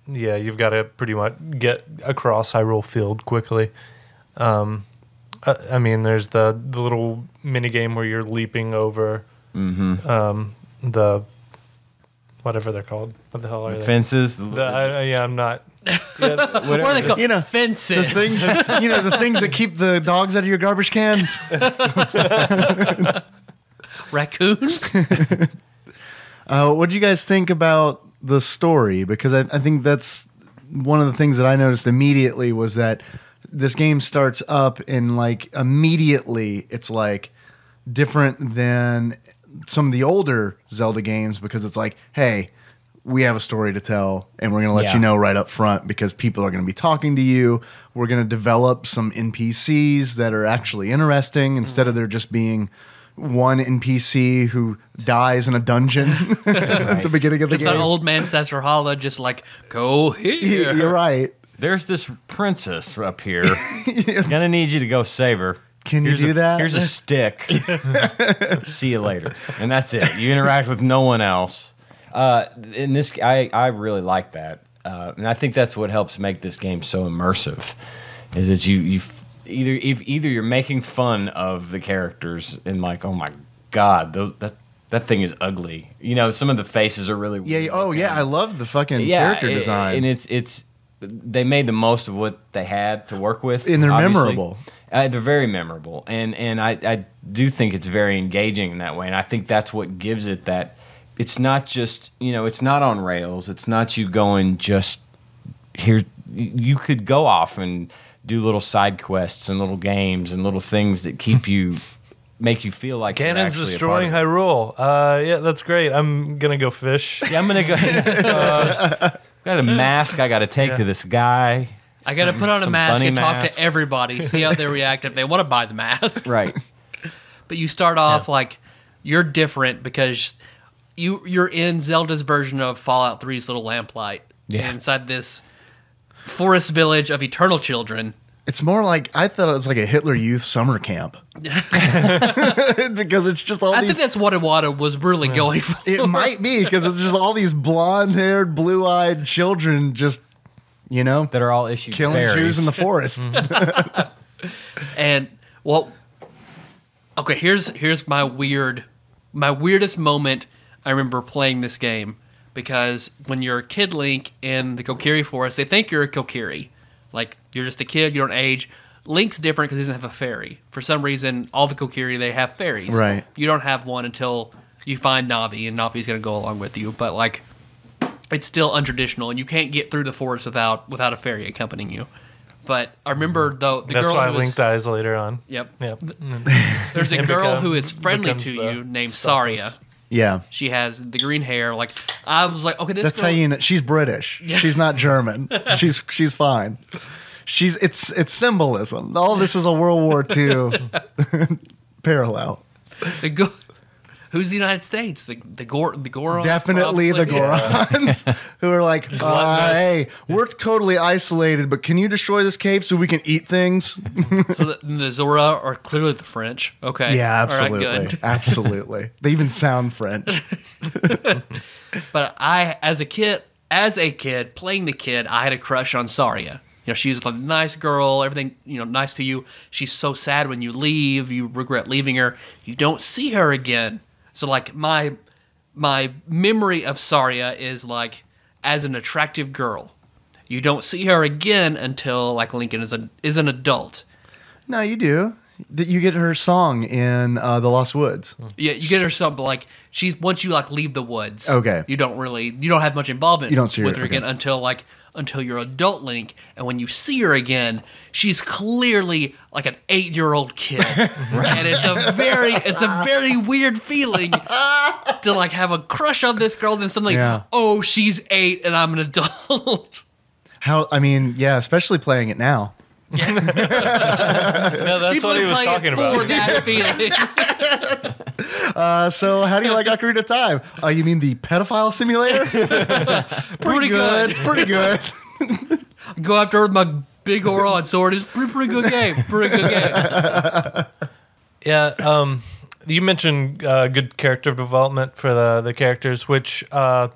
You've got to pretty much get across Hyrule Field quickly. I mean, there's the little mini game where you're leaping over the whatever they're called. What the hell are they? Fences. I'm not. What are they called? Fences. The things, the things that keep the dogs out of your garbage cans. Raccoons. What do you guys think about the story? Because I think that's one of the things that I noticed immediately was that this game starts up and like immediately it's like different than some of the older Zelda games because it's like, hey, we have a story to tell and we're going to let you know right up front because people are going to be talking to you. We're going to develop some NPCs that are actually interesting instead of there just being one NPC who dies in a dungeon at the beginning of the game. Just an old man Sasserhala just like, go here. You're right. There's this princess up here. Gonna need you to go save her. Can you do that? Here's a stick. See you later. And that's it. You interact with no one else. In this, I really like that. And I think that's what helps make this game so immersive, is that you either you're making fun of the characters and like, oh my God, that thing is ugly. Some of the faces are really weird. Yeah. Oh yeah, I love the fucking character design. And it's they made the most of what they had to work with. And they're obviously. memorable. They're very memorable. And I do think it's very engaging in that way. And I think that's what gives it that. It's not just, it's not on rails. It's not you going just here. You could go off and do little side quests and little games and little things that make you feel like Ganon's destroying Hyrule. Yeah, that's great. I'm gonna go fish. Yeah, I'm gonna go. Got a mask I got to take to this guy. I got to put on a mask and talk to everybody, see how they react if they want to buy the mask. Right. But you start off like you're different because you're in Zelda's version of Fallout 3's little lamplight inside this forest village of eternal children. It's more like, I thought it was like a Hitler Youth summer camp. Because it's just all I think that's what Iwata was really going for. It might be, because it's just all these blonde-haired, blue-eyed children just, that are all issued killing fairies. Jews in the forest. And, okay, here's my weirdest moment I remember playing this game. Because when you're a kid Link in the Kokiri Forest, they think you're a Kokiri. Like, you're just a kid, you don't age. Link's different because he doesn't have a fairy. For some reason, all the Kokiri, they have fairies. Right. You don't have one until you find Navi, and Navi's going to go along with you. But, like, it's still untraditional, and you can't get through the forest without a fairy accompanying you. But I remember, though, the That's girl why who Link is, dies later on. Yep. Yep. There's a girl who is friendly to you named Saria. Yeah. She has the green hair. Like, I was like, okay, this That's girl, how you know she's British. She's not German. She's fine. It's symbolism. All this is a World War II parallel. Who's the United States? The Gorons? Definitely probably? the Gorons who are like, hey, we're totally isolated, but can you destroy this cave so we can eat things? So the Zora are clearly the French. Okay. Yeah, All right, absolutely. good. Absolutely. They even sound French. But as a kid, playing the kid, I had a crush on Saria. You know, she's a nice girl, everything, nice to you. She's so sad when you leave, you regret leaving her. You don't see her again. So, like, my memory of Saria is, like, as an attractive girl. You don't see her again until, like, Lincoln is an adult. No, you do. You get her song in The Lost Woods. Yeah, you get her song, but, like, once you, like, leave the woods. Okay. You don't have much involvement with her again until you're adult Link, and when you see her again, she's clearly like an 8-year-old kid, and it's a very weird feeling to like have a crush on this girl, then suddenly, oh, she's 8 and I'm an adult. Especially playing it now. No, that's People what he was play talking it about. for that feeling. So how do you like Ocarina of Time? You mean the pedophile simulator? pretty good. It's pretty good. Go after her with my big Oron sword. It's pretty good game. Yeah, you mentioned good character development for the characters, which the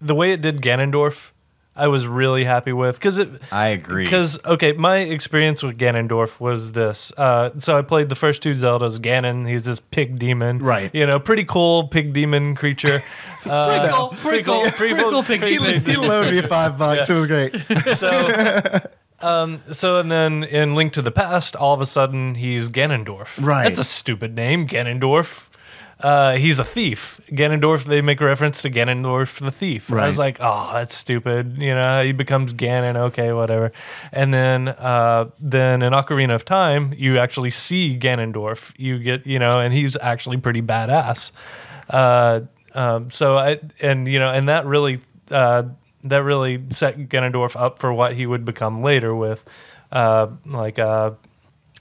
way it did Ganondorf, I was really happy with. I agree. Because, my experience with Ganondorf was this. So I played the first 2 Zeldas. Ganon, he's this pig demon. Right. Pretty cool pig demon creature. Pretty cool pig demon. He loaned me $5. It was great. So and then in Link to the Past, all of a sudden he's Ganondorf. Right. That's a stupid name, Ganondorf. He's a thief. Ganondorf, they make reference to Ganondorf the thief. Right. I was like, oh, that's stupid. He becomes Ganon, okay, whatever. And then in Ocarina of Time, you actually see Ganondorf. You get, and he's actually pretty badass. And that really set Ganondorf up for what he would become later with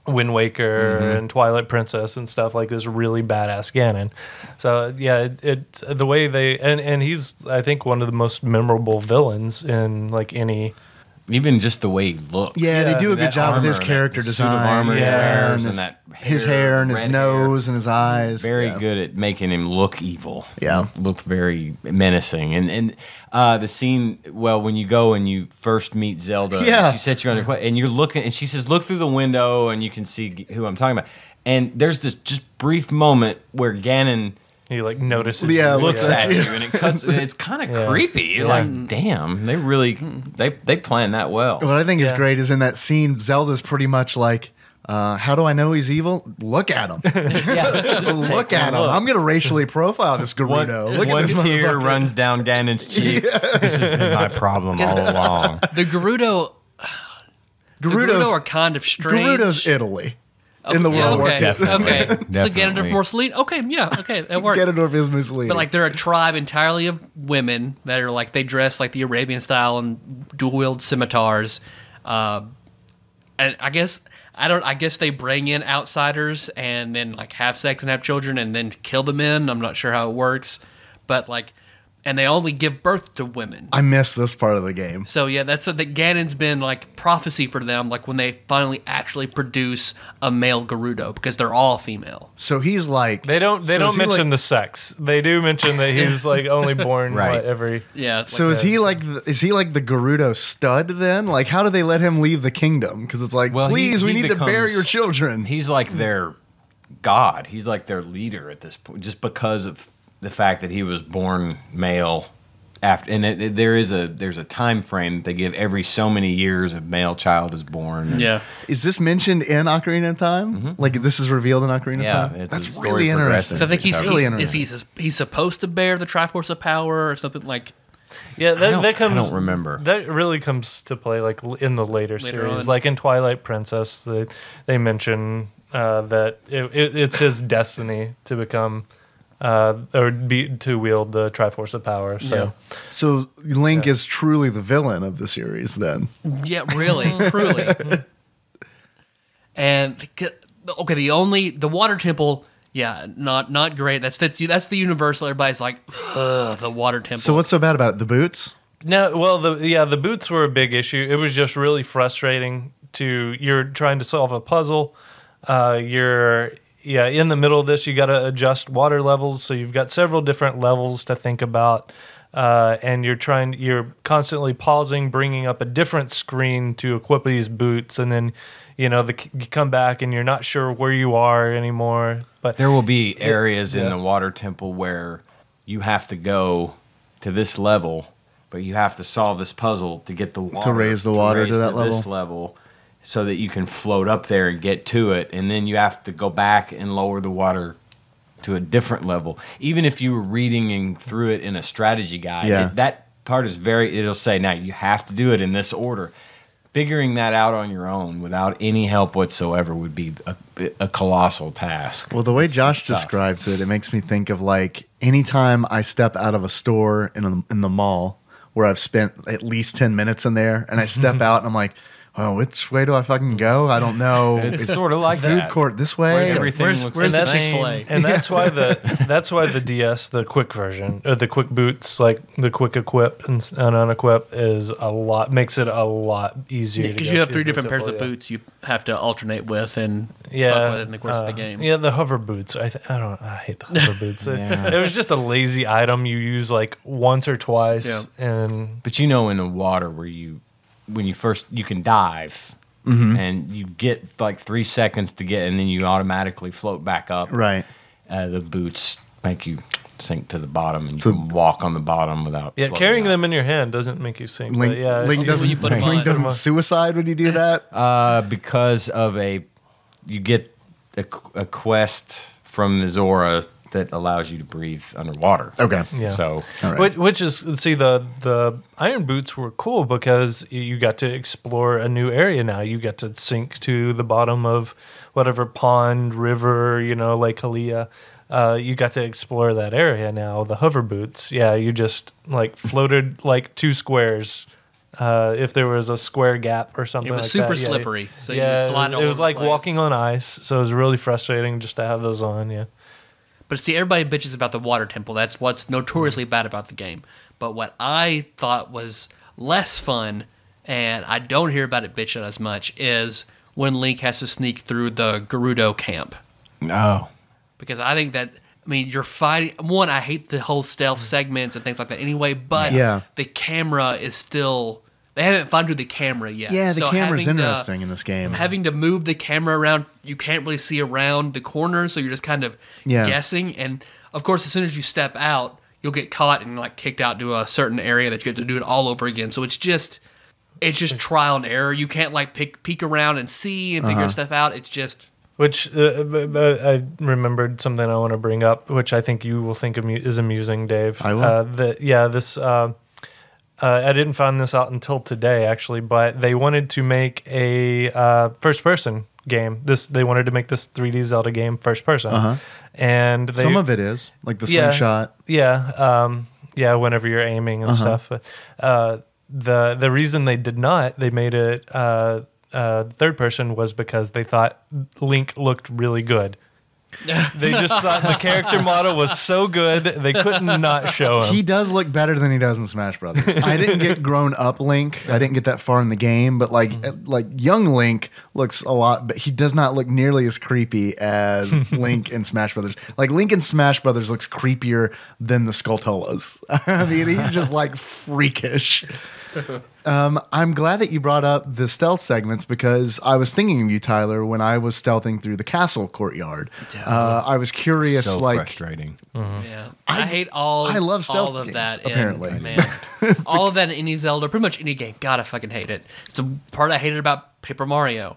Wind Waker and Twilight Princess and stuff, like this really badass Ganon. So yeah, it's the way they and he's, I think, one of the most memorable villains in like any. Even just the way he looks. Yeah, they do a good job with his character suit of design. armor he wears, and that his hair and his nose and his eyes. Very good at making him look evil. Yeah. Look very menacing. And the scene, when you go and you first meet Zelda, she sets you on her and you're looking, and she says, look through the window and you can see who I'm talking about. And there's this just brief moment where Ganon... He like notices, looks at you, and it cuts. And it's kind of creepy. You're like, damn, they really they planned that well. What I think is great is in that scene, Zelda's pretty much like, how do I know he's evil? Look at him. Look at him. I'm gonna racially profile this Gerudo. Look one at this tear runs down Ganon's cheek. This has been my problem all along. The Gerudo are kind of strange. Gerudo's Italy. In the World War II. Okay. So Definitely. Ganondorf Mussolini? Okay, that works. Ganondorf is Mussolini. But like they're a tribe entirely of women that are like they dress like the Arabian style and dual wield scimitars. And I guess they bring in outsiders and then like have sex and have children and then kill the men. I'm not sure how it works. But like, and they only give birth to women. I missed this part of the game. So yeah, that's that Ganon's been like prophecy for them, like when they finally actually produce a male Gerudo, because they're all female. So he's like they don't mention the sex. They do mention that he's like only born every So is he like the Gerudo stud then? Like how do they let him leave the kingdom? Because it's like, please, we need to bury your children. He's like their god. He's like their leader at this point, just because of the fact that he was born male after, and there's a time frame that they give every so many years a male child is born. Yeah. Is this mentioned in Ocarina of Time? Mm-hmm. Like this is revealed in Ocarina of Time? That's really interesting. So I think really he's supposed to bear the Triforce of Power or something like. Yeah, that comes. I don't remember. That really comes to play like in the later series, on. Like in Twilight Princess. They mention that it's his destiny to become or to wield the Triforce of Power. So So Link is truly the villain of the series then. Yeah, really, truly. And okay, the water temple, yeah, not great. That's the universal. Everybody's like, ugh, the water temple. So what's so bad about it? The boots? no, well, the boots were a big issue. It was just really frustrating. You're trying to solve a puzzle. You're in the middle of this. You got to adjust water levels. So you've got several different levels to think about. And you're constantly pausing, bringing up a different screen to equip these boots, and then you come back and you're not sure where you are anymore. But There will be areas in the water temple where you have to go to this level, but you have to solve this puzzle to get the water raise the water to that this level, so that you can float up there and get to it, and then you have to go back and lower the water to a different level. Even if you were reading through it in a strategy guide, that part is it'll say, now you have to do it in this order. Figuring that out on your own without any help whatsoever would be a colossal task. Well, the way Josh tough. describes it, it makes me think of like anytime I step out of a store in the mall where I've spent at least 10 minutes in there, and I step out and I'm like, oh, which way do I fucking go? I don't know. It's sort of like food that. court this way. Where's everything Where's looks the the same. Chick-fil-A? And that's why the DS, the quick version, or the quick boots, like the quick equip and unequip, makes it a lot easier. Because you have 3 different pairs of boots you have to alternate with and fuck with in the course of the game. Yeah, the hover boots. I hate the hover boots. It was just a lazy item you use like once or twice, But in the water where when you first, you can dive. And you get like 3 seconds to get, and then you automatically float back up. Right. The boots make you sink to the bottom, and you can walk on the bottom without. Yeah, floating carrying up. them in your hand doesn't make you sink. Link, but yeah, Link doesn't, you put 'em Link on. doesn't suicide when you do that? Because of you get a quest from the Zora that allows you to breathe underwater. Okay. Yeah. So All right. Which is, see, the iron boots were cool because you got to explore a new area now. You get to sink to the bottom of whatever pond, river, Lake Halia. You got to explore that area now. The hover boots, you just like floated like 2 squares. If there was a square gap or something It was like super that. slippery, so yeah, you'd slide all it was over the like place. walking on ice, so it was really frustrating just to have those on, But see, everybody bitches about the water temple. That's what's notoriously bad about the game. But what I thought was less fun, and I don't hear about it bitching as much, is when Link has to sneak through the Gerudo camp. no. Because I think that, you're fighting. One, I hate the whole stealth segments and things like that anyway, but the camera is still. They haven't found through the camera yet. Yeah, the So camera's having to- interesting in this game. Having to move the camera around, you can't really see around the corners, so you're just kind of guessing. And of course, as soon as you step out, you'll get caught and like kicked out to a certain area that you have to do it all over again. So it's just trial and error. You can't like peek around and see and figure stuff out. It's just. Which I remembered something I want to bring up, which I think you will think is amusing, Dave. I will. This. I didn't find this out until today, actually, but they wanted to make a first-person game. They wanted to make this 3D Zelda game first-person, and Some of it is like the slingshot. Whenever you're aiming and stuff. But, the reason they did not, they made it third person, was because they thought Link looked really good. They just thought the character model was so good they couldn't not show him. He does look better than he does in Smash Brothers. I didn't get grown up Link. I didn't get that far in the game, but like young Link looks a lot. But he does not look nearly as creepy as Link in Smash Brothers. Like Link in Smash Brothers looks creepier than the Skulltulas. I mean, he's just like freakish. I'm glad that you brought up the stealth segments because I was thinking of you, Tyler, when I was stealthing through the castle courtyard. I was curious, So like frustrating. Yeah, I hate all. I love stealth all of games, that. apparently. Man, all of that in any Zelda, pretty much any game. God, I fucking hate it. It's the part I hated about Paper Mario.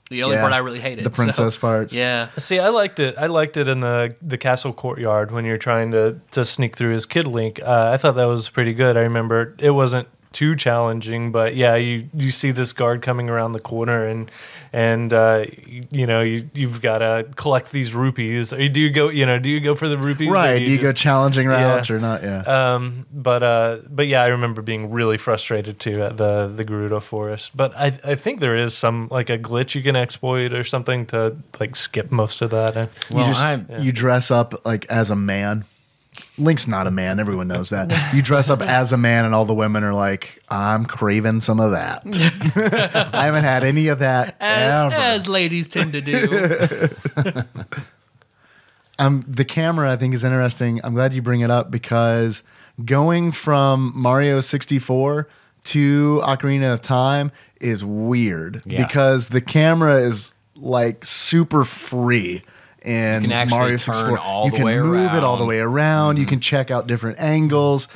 The only part I really hated. The princess parts. Yeah. See, I liked it. I liked it in the castle courtyard when you're trying to sneak through as Kid Link. I thought that was pretty good. I remember it wasn't too challenging, but yeah, you see this guard coming around the corner, and you've got to collect these rupees. Or do you go for the rupees? Right? Do you go challenging routes or not? Yeah. But yeah, I remember being really frustrated too at the Gerudo Forest. But I think there is some like a glitch you can exploit or something to like skip most of that. And You dress up like as a man. Link's not a man. Everyone knows that. You dress up as a man, and all the women are like, "I'm craving some of that." I haven't had any of that ever. As ladies tend to do. The camera, I think, is interesting. I'm glad you bring it up because going from Mario 64 to Ocarina of Time is weird because the camera is like super free. And you can actually Mario turn 64, all you the can way move it all the around. way around. You can check out different angles.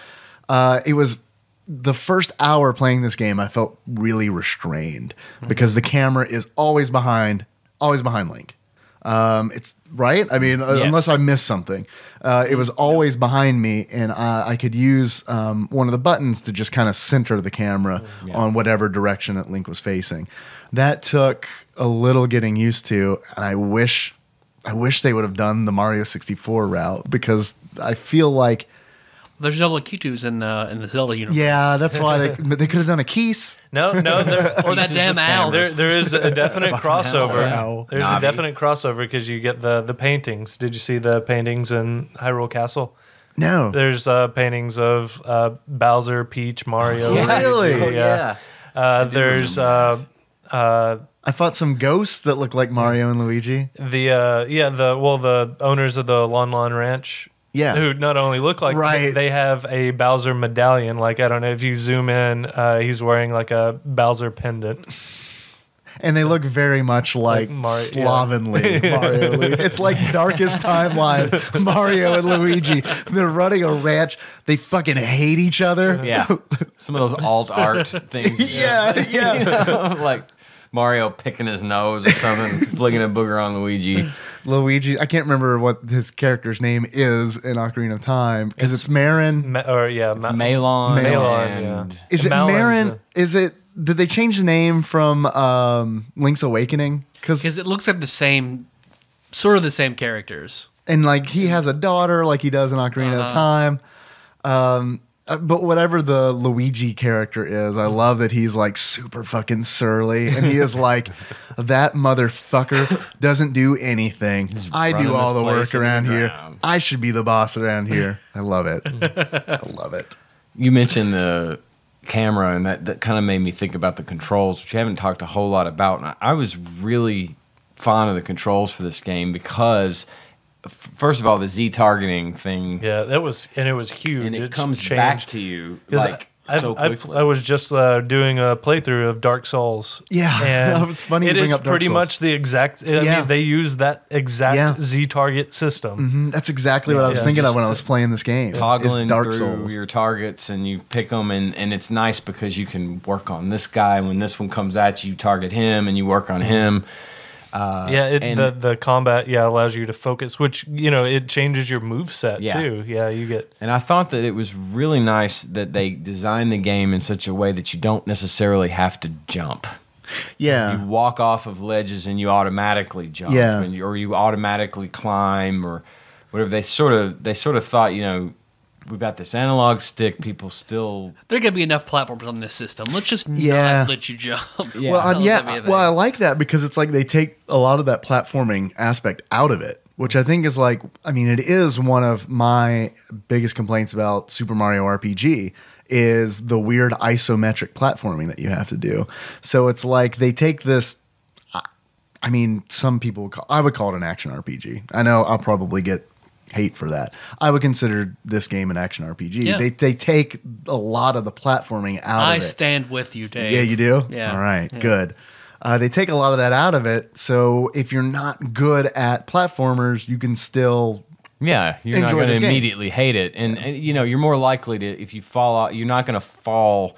It was the first hour playing this game. I felt really restrained because the camera is always behind Link. It's right. I mean, unless I missed something, it was always behind me, and I could use one of the buttons to just kind of center the camera on whatever direction that Link was facing. That took a little getting used to, and I wish they would have done the Mario 64 route because I feel like there's no Lakitus in the Zelda universe. Yeah, that's why they could have done a Keese. No, or that damn owl. There is a definite crossover. Owl. There's a definite crossover because you get the paintings. Did you see the paintings in Hyrule Castle? No. There's paintings of Bowser, Peach, Mario. Yes. Really? Yeah. There's I fought some ghosts that look like Mario and Luigi. the owners of the Lon Lon Ranch. Yeah. Who not only look like they have a Bowser medallion. Like I don't know if you zoom in, he's wearing like a Bowser pendant. And they look very much like slovenly Mario and Luigi. It's like Darkest Timeline, Mario and Luigi. They're running a ranch. They fucking hate each other. Yeah. Some of those alt art things. Yeah. You know, like Mario picking his nose or something, flicking a booger on Luigi. Luigi, I can't remember what his character's name is in Ocarina of Time because it's Marin. It's Malon. Yeah. Is it Marin? Did they change the name from Link's Awakening? Because it looks like the same characters. And like he has a daughter like he does in Ocarina of Time. But whatever the Luigi character is, I love that he's like super fucking surly. And he is like, that motherfucker doesn't do anything. I do all the work around here. I should be the boss around here. I love it. I love it. You mentioned the camera, and that kind of made me think about the controls, which you haven't talked a whole lot about. And I was really fond of the controls for this game because, first of all, the Z targeting thing. Yeah, it was huge. And it comes changed. back to you like so quickly. I was just doing a playthrough of Dark Souls. Yeah, and that was funny. It to bring is up Dark pretty Souls. much the exact. I mean, they use that exact Z target system. That's exactly what I was thinking of when I was playing this game. Toggling Dark through Souls. your targets, and you pick them, and it's nice because you can work on this guy. When this one comes at you, target him, and you work on him. The combat allows you to focus, which it changes your moveset too. Yeah, you get. And I thought that it was really nice that they designed the game in such a way that you don't necessarily have to jump. Yeah, you walk off of ledges and you automatically jump, or you automatically climb, or whatever. They sort of thought, we've got this analog stick. People still There could be enough platforms on this system. Let's just Yeah. not let you jump. Yeah. Well, I like that because it's like they take a lot of that platforming aspect out of it, which I think is like, I mean, it is one of my biggest complaints about Super Mario RPG is the weird isometric platforming that you have to do. So it's like they take this. I mean, some people I would call it an action RPG. I know I'll probably get hate for that. I would consider this game an action RPG. Yeah. They take a lot of the platforming out of it. I stand with you, Dave. Yeah, you do? Yeah. All right, Yeah. good. They take a lot of that out of it. So if you're not good at platformers, you can still you're not enjoy going to this game. immediately hate it, and you're more likely to, if you fall out, you're not going to fall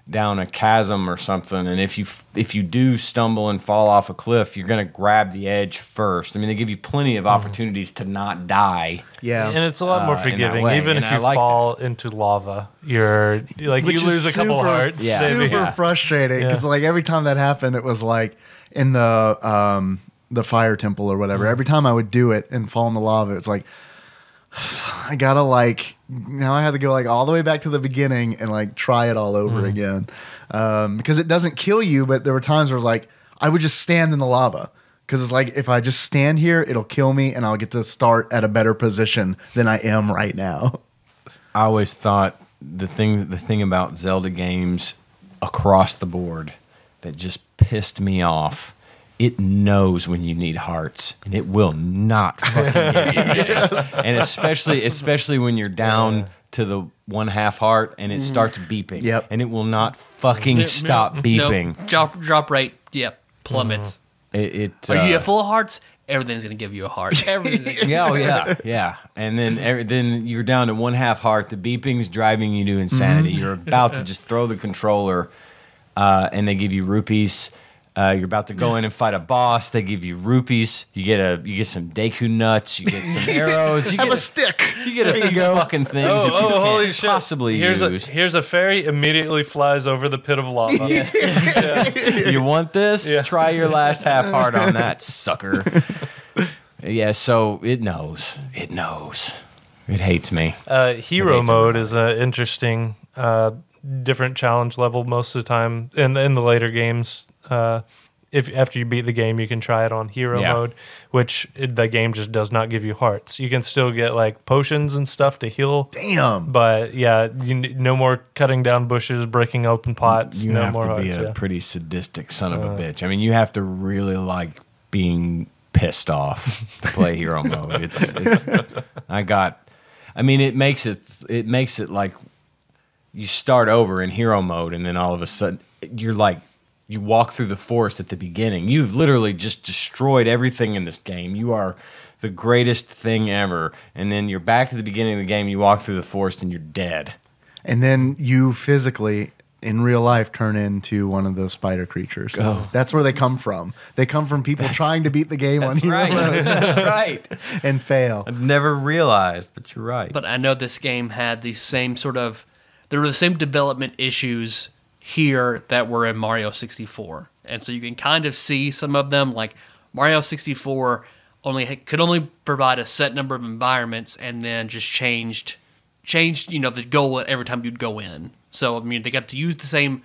down a chasm or something, and if you do stumble and fall off a cliff, you're going to grab the edge first. I mean, they give you plenty of opportunities to not die. Yeah. And it's a lot more in that forgiving. way, Even and if I you like fall into lava, you're like Which you lose is a couple super, hearts. Yeah. maybe. super frustrating because like every time that happened, it was like in the fire temple or whatever. Every time I would do it and fall in the lava, it's like I gotta like now I had to go like all the way back to the beginning and like try it all over again because it doesn't kill you. But there were times where it was like I would just stand in the lava. Because it's like if I just stand here, it'll kill me, and I'll get to start at a better position than I am right now. I always thought the thing about Zelda games across the board that just pissed me off. It knows when you need hearts, and it will not fucking give you. And especially when you're down to the 1/2 heart, and it starts beeping. Yep. And it will not fucking stop beeping. Nope. Drop rate, plummets. Are you at full hearts? Everything's gonna give you a heart. Everything. Yeah. And then you're down to 1/2 heart. The beeping's driving you to insanity. You're about to just throw the controller, and they give you rupees. You're about to go in and fight a boss. They give you rupees. You get some Deku nuts. You get some arrows. You Have get a stick. You get a few fucking things that you holy can't shit. possibly Here's use. Here's a fairy, immediately flies over the pit of lava. You want this? Yeah. Try your last half heart on that, sucker. Yeah, so it knows. It knows. It hates me. Hero mode is an interesting, different challenge level most of the time. In the later games, if after you beat the game, you can try it on hero mode, which the game just does not give you hearts. You can still get like potions and stuff to heal. Damn. But yeah, no more cutting down bushes, breaking open pots. You no have more to be hearts. a pretty sadistic son of a bitch. I mean, you have to really like being pissed off to play hero mode. It makes it like you start over in hero mode, and then all of a sudden you're like, you walk through the forest at the beginning. You've literally just destroyed everything in this game. You are the greatest thing ever. And then you're back to the beginning of the game. You walk through the forest and you're dead. And then you physically, in real life, turn into one of those spider creatures. Oh. That's where they come from. They come from people trying to beat the game on hero Right. mode That's right. and fail. I've never realized, but you're right. But I know this game had the same there were the same development issues here that were in Mario 64. And so you can kind of see some of them, like Mario 64 could only provide a set number of environments and then just changed the goal every time you'd go in. So I mean they got to use the same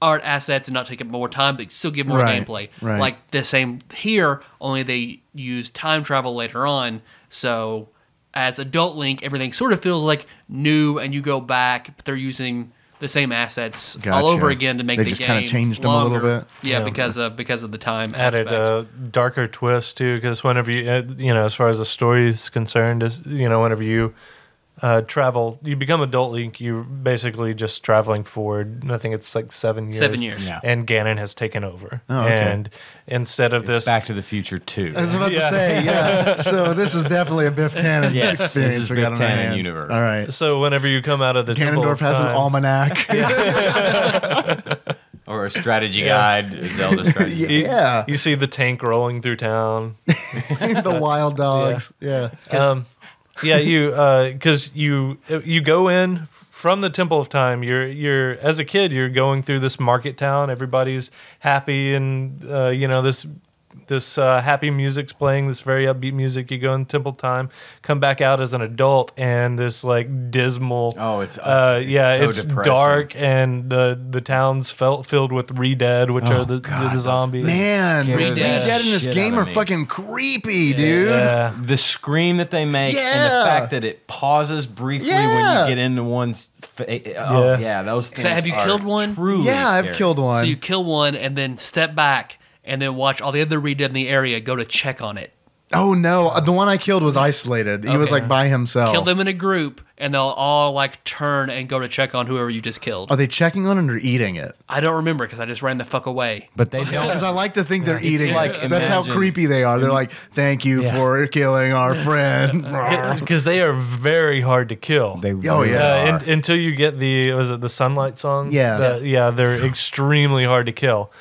art assets and not take up more time, but still give more gameplay. Right. Like the same here, only they use time travel later on. So as Adult Link, everything sort of feels like new, and you go back, but they're using the same assets all over again to make They the just game kinda changed them a longer. little bit. Yeah, because of the time Added aspect. a darker twist too, because whenever you, as far as the story is concerned, whenever you travel, you become Adult Link, you're basically just traveling forward. I think it's like 7 years. 7 years. Yeah. And Ganon has taken over. Oh, okay. And instead of It's this, Back to the Future 2. I was about to say, yeah. So this is definitely a Biff Tannen Yes, this experience. is we got Biff on our Tannen hands. universe. All right. so whenever you come out of the Temple Ganondorf of has an Time- almanac. Or a strategy guide, a Zelda strategy. Yeah. You see the tank rolling through town. The wild dogs. Yeah. Because you go in from the Temple of Time. You're as a kid, you're going through this market town. Everybody's happy, and this happy music's playing. This very upbeat music. You go in Temple of Time, come back out as an adult, and this like dismal. It's so depressing. dark, and the town's filled with re-dead, which are the zombies. Man, Scared Red the Dead in this shit game out are of me. fucking creepy, dude. Yeah. The scream that they make, and Yeah. the fact that it pauses briefly when Yeah. you get into one's those things. So have you are killed one? Truly Yeah, I've scary. killed one. So you kill one and then step back and then watch all the other Re-Dead in the area go to check on it. Oh no, the one I killed was isolated. He was like by himself. Kill them in a group, and they'll all like turn and go to check on whoever you just killed. Are they checking on it or eating it? I don't remember because I just ran the fuck away. But they don't. Because I like to think they're eating like, it. That's how imagine- creepy they are. They're like, "Thank you for killing our friend." Because they are very hard to kill. They Oh, yeah. Until you get the Sunlight song. Yeah. They're extremely hard to kill.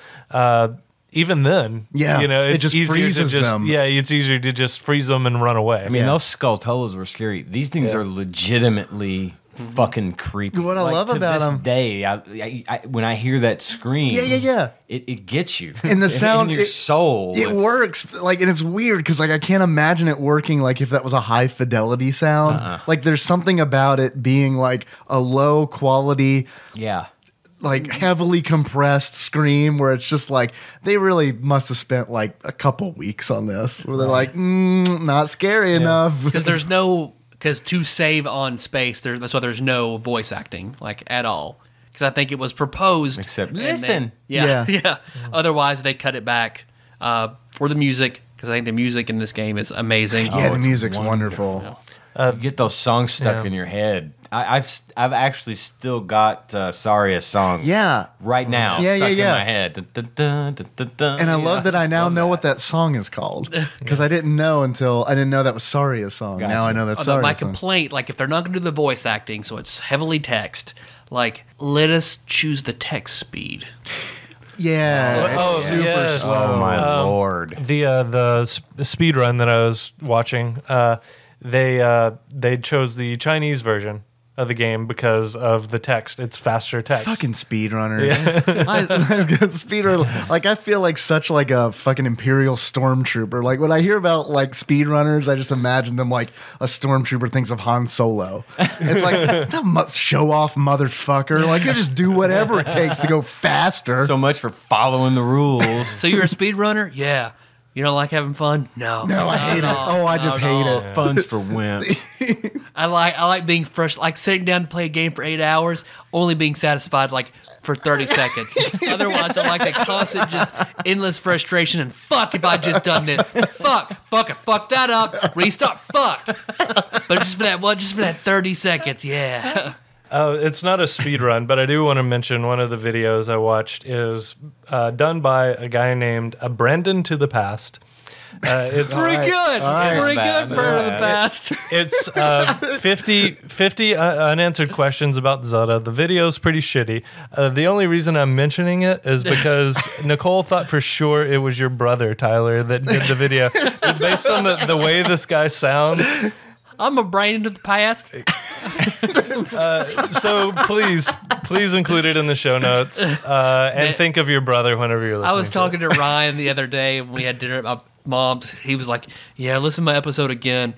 Even then, Yeah, it it's just easier freezes to them. Yeah, it's easier to just freeze them and run away. I mean, those Skulltulas were scary. These things are legitimately fucking creepy. What I love to about this 'em- day, I when I hear that scream, Yeah. it gets you. And the sound in your soul. It works like, and it's weird because like I can't imagine it working like if that was a high fidelity sound. Like there's something about it being like a low quality, Yeah. like heavily compressed scream where it's just like they really must have spent like a couple weeks on this where they're like, not scary enough. Because to save on space, that's why there's no voice acting like at all. Because I think it was proposed. Except, and listen. Yeah. Otherwise, they cut it back for the music because I think the music in this game is amazing. Yeah, the it's music's wonderful. You get those songs stuck in your head. I've actually still got Saria's song. Yeah. Right now. Yeah, stuck yeah. in my head. Dun, dun, dun, dun, dun, dun. And I love that I just now love know what that song is called because I didn't know that was Saria's song. Gotcha. Now I know that's Although my Saria's song. complaint, like if they're not going to do the voice acting, so it's heavily text, like let us choose the text speed. Yeah, it's super yes. slow. Oh my lord. The speed run that I was watching, they chose the Chinese version of the game because of the text. It's faster text. Fucking speedrunners. Speedrunner. Like I feel like such like a fucking Imperial stormtrooper. Like when I hear about like speedrunners, I just imagine them like a stormtrooper thinks of Han Solo. It's like that show off motherfucker. Like you just do whatever it takes to go faster. So much for following the rules. So you're a speedrunner? Yeah. You don't like having fun? No. no, I hate it. Oh, I just hate it. Fun's for wimps. I like being fresh, like sitting down to play a game for 8 hours, only being satisfied like for 30 seconds. Otherwise, I like that constant, just endless frustration and fuck if I just done this. Fuck, I fucked that up. Restart, fuck. But just for that 30 seconds, yeah. It's not a speed run, but I do want to mention one of the videos I watched is done by a guy named Brandon to the Past. It's Pretty good. Pretty Bad. good for the past. It's 50 unanswered questions about Zelda. The video's pretty shitty. The only reason I'm mentioning it is because Nicole thought for sure it was your brother, Tyler, that did the video. Based on the way this guy sounds. I'm a brain into the past. So please include it in the show notes. And think of your brother whenever you're listening. I was talking to Ryan the other day when we had dinner at my mom's. He was like, yeah, listen to my episode again.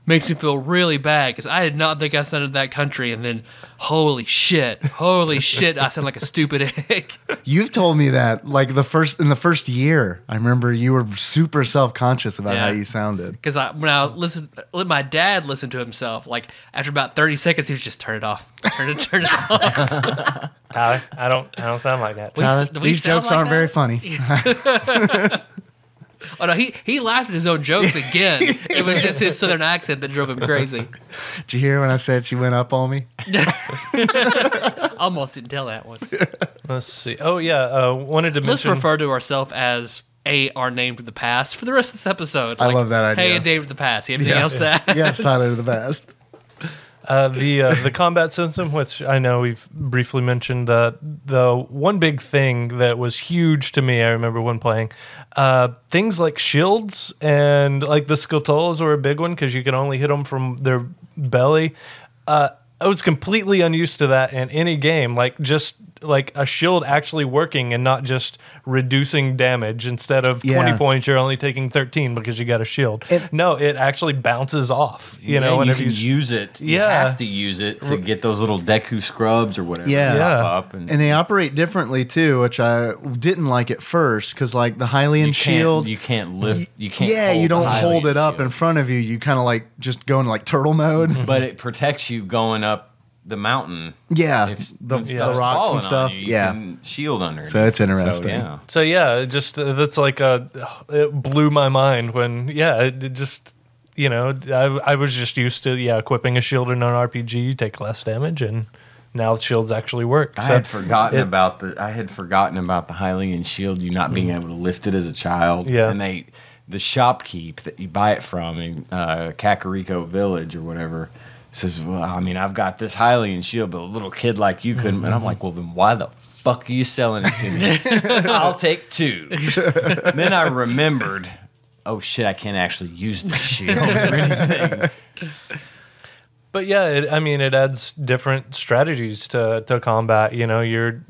Makes me feel really bad because I did not think I sounded that country. And then, holy shit, I sound like a stupid egg. You've told me that like in the first year. I remember you were super self-conscious about how you sounded. Because when I let my dad listen to himself, like after about 30 seconds, he was just turn it off. Turn it off. Tyler, I don't sound like that. Do we These sound jokes like aren't that? very funny. Oh no, he laughed at his own jokes again. It was just his southern accent that drove him crazy. Did you hear when I said she went up on me? Almost didn't tell that one. Let's see. Oh yeah, wanted to Let's mention. refer to ourselves as our name to the past for the rest of this episode. I love that idea. Hey, and Dave to the past. You have anything else to add? Yes, Tyler to the best. The combat system, which I know we've briefly mentioned, the one big thing that was huge to me, I remember when playing, things like shields and like the Skulltulas were a big one because you can only hit them from their belly. I was completely unused to that in any game, like just like a shield actually working and not just reducing damage. Instead of 20 points, you're only taking 13 because you got a shield. No, it actually bounces off. You know, you whenever can use it. You Yeah. have to use it to get those little Deku scrubs or whatever. Yeah. Pop up And they operate differently too, which I didn't like at first because like the Hylian shield, You can't lift. You can't. yeah, hold you don't the hold Hylian it up shield. in front of you. You kind of like just go into like turtle mode. But it protects you going up the mountain. Yeah, If the when stuff's rocks falling and on stuff. you, you Yeah. can shield under. So it's interesting. So yeah, that's like it blew my mind when it just I was just used to equipping a shield in an RPG, you take less damage, and now shields actually work. I had forgotten about the Hylian shield. You not being able to lift it as a child. Yeah. And the shopkeep that you buy it from in Kakariko Village or whatever says, well, I mean, I've got this Hylian shield, but a little kid like you couldn't. And I'm like, well, then why the fuck are you selling it to me? I'll take 2. Then I remembered, oh shit, I can't actually use this shield for anything. But yeah, it adds different strategies to combat. You're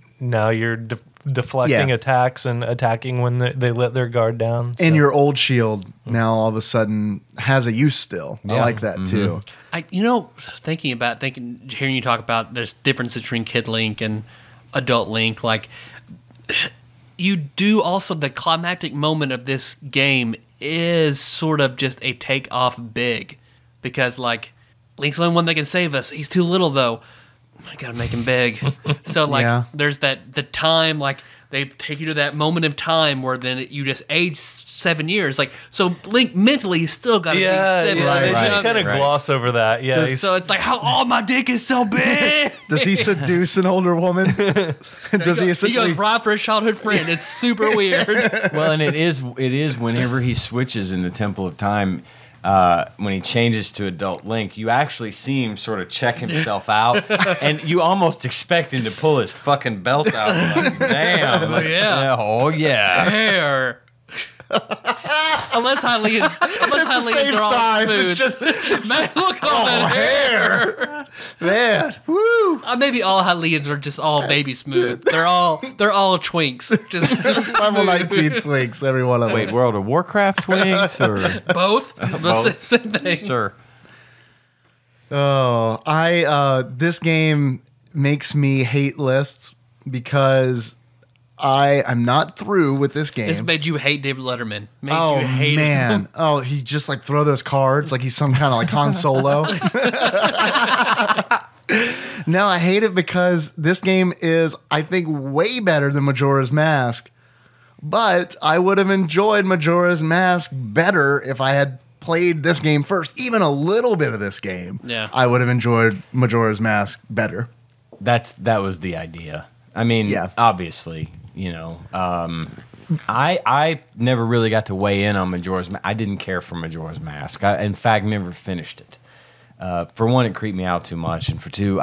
deflecting attacks and attacking when they let their guard down. And your old shield now all of a sudden has a use still. I like that too. Hearing you talk about there's difference between Kid Link and Adult Link, like you do also the climactic moment of this game is sort of just a take off big, because like Link's the only one that can save us. He's too little though. I gotta make him big. So like there's the time, like they take you to that moment of time where then you just age 7 years. Like, so Link mentally is still got to be 7 years. They just kind of gloss over that. Yeah. So it's like, my dick is so big. Does he seduce an older woman? Does he essentially? He goes right for his childhood friend. It's super weird. Well, and it is whenever he switches in the Temple of Time, when he changes to Adult Link, you actually see him sort of check himself out, and you almost expect him to pull his fucking belt out. Like, damn. Oh, yeah. Hair. Unless Hylians are all smooth. It's just Look at all that hair. man. Woo! Maybe all Hylians are just all baby smooth. They're all twinks. Just Level 19 twinks, every one of them. Wait, World of Warcraft twinks or both? The same thing. sure? Oh, this game makes me hate lists because I'm not through with this game. This made you hate David Letterman. Made you hate man. him. Oh, he just like throw those cards like he's some kind of like Han Solo. No, I hate it because this game is, I think, way better than Majora's Mask. But I would have enjoyed Majora's Mask better if I had played this game first. Even a little bit of this game. Yeah. I would have enjoyed Majora's Mask better. That was the idea. I mean, obviously, I never really got to weigh in on Majora's Mask. I didn't care for Majora's Mask. I, in fact, never finished it. For one, it creeped me out too much, and for two,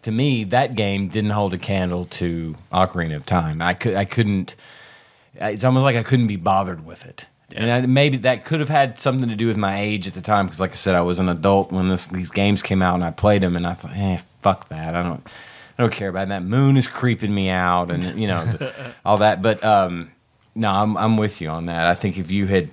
to me, that game didn't hold a candle to Ocarina of Time. I couldn't. It's almost like I couldn't be bothered with it. Yeah. And maybe that could have had something to do with my age at the time, because, like I said, I was an adult when these games came out, and I played them, and I thought, fuck that. I don't care about it. That moon is creeping me out, and all that. But no, I'm with you on that. I think if you had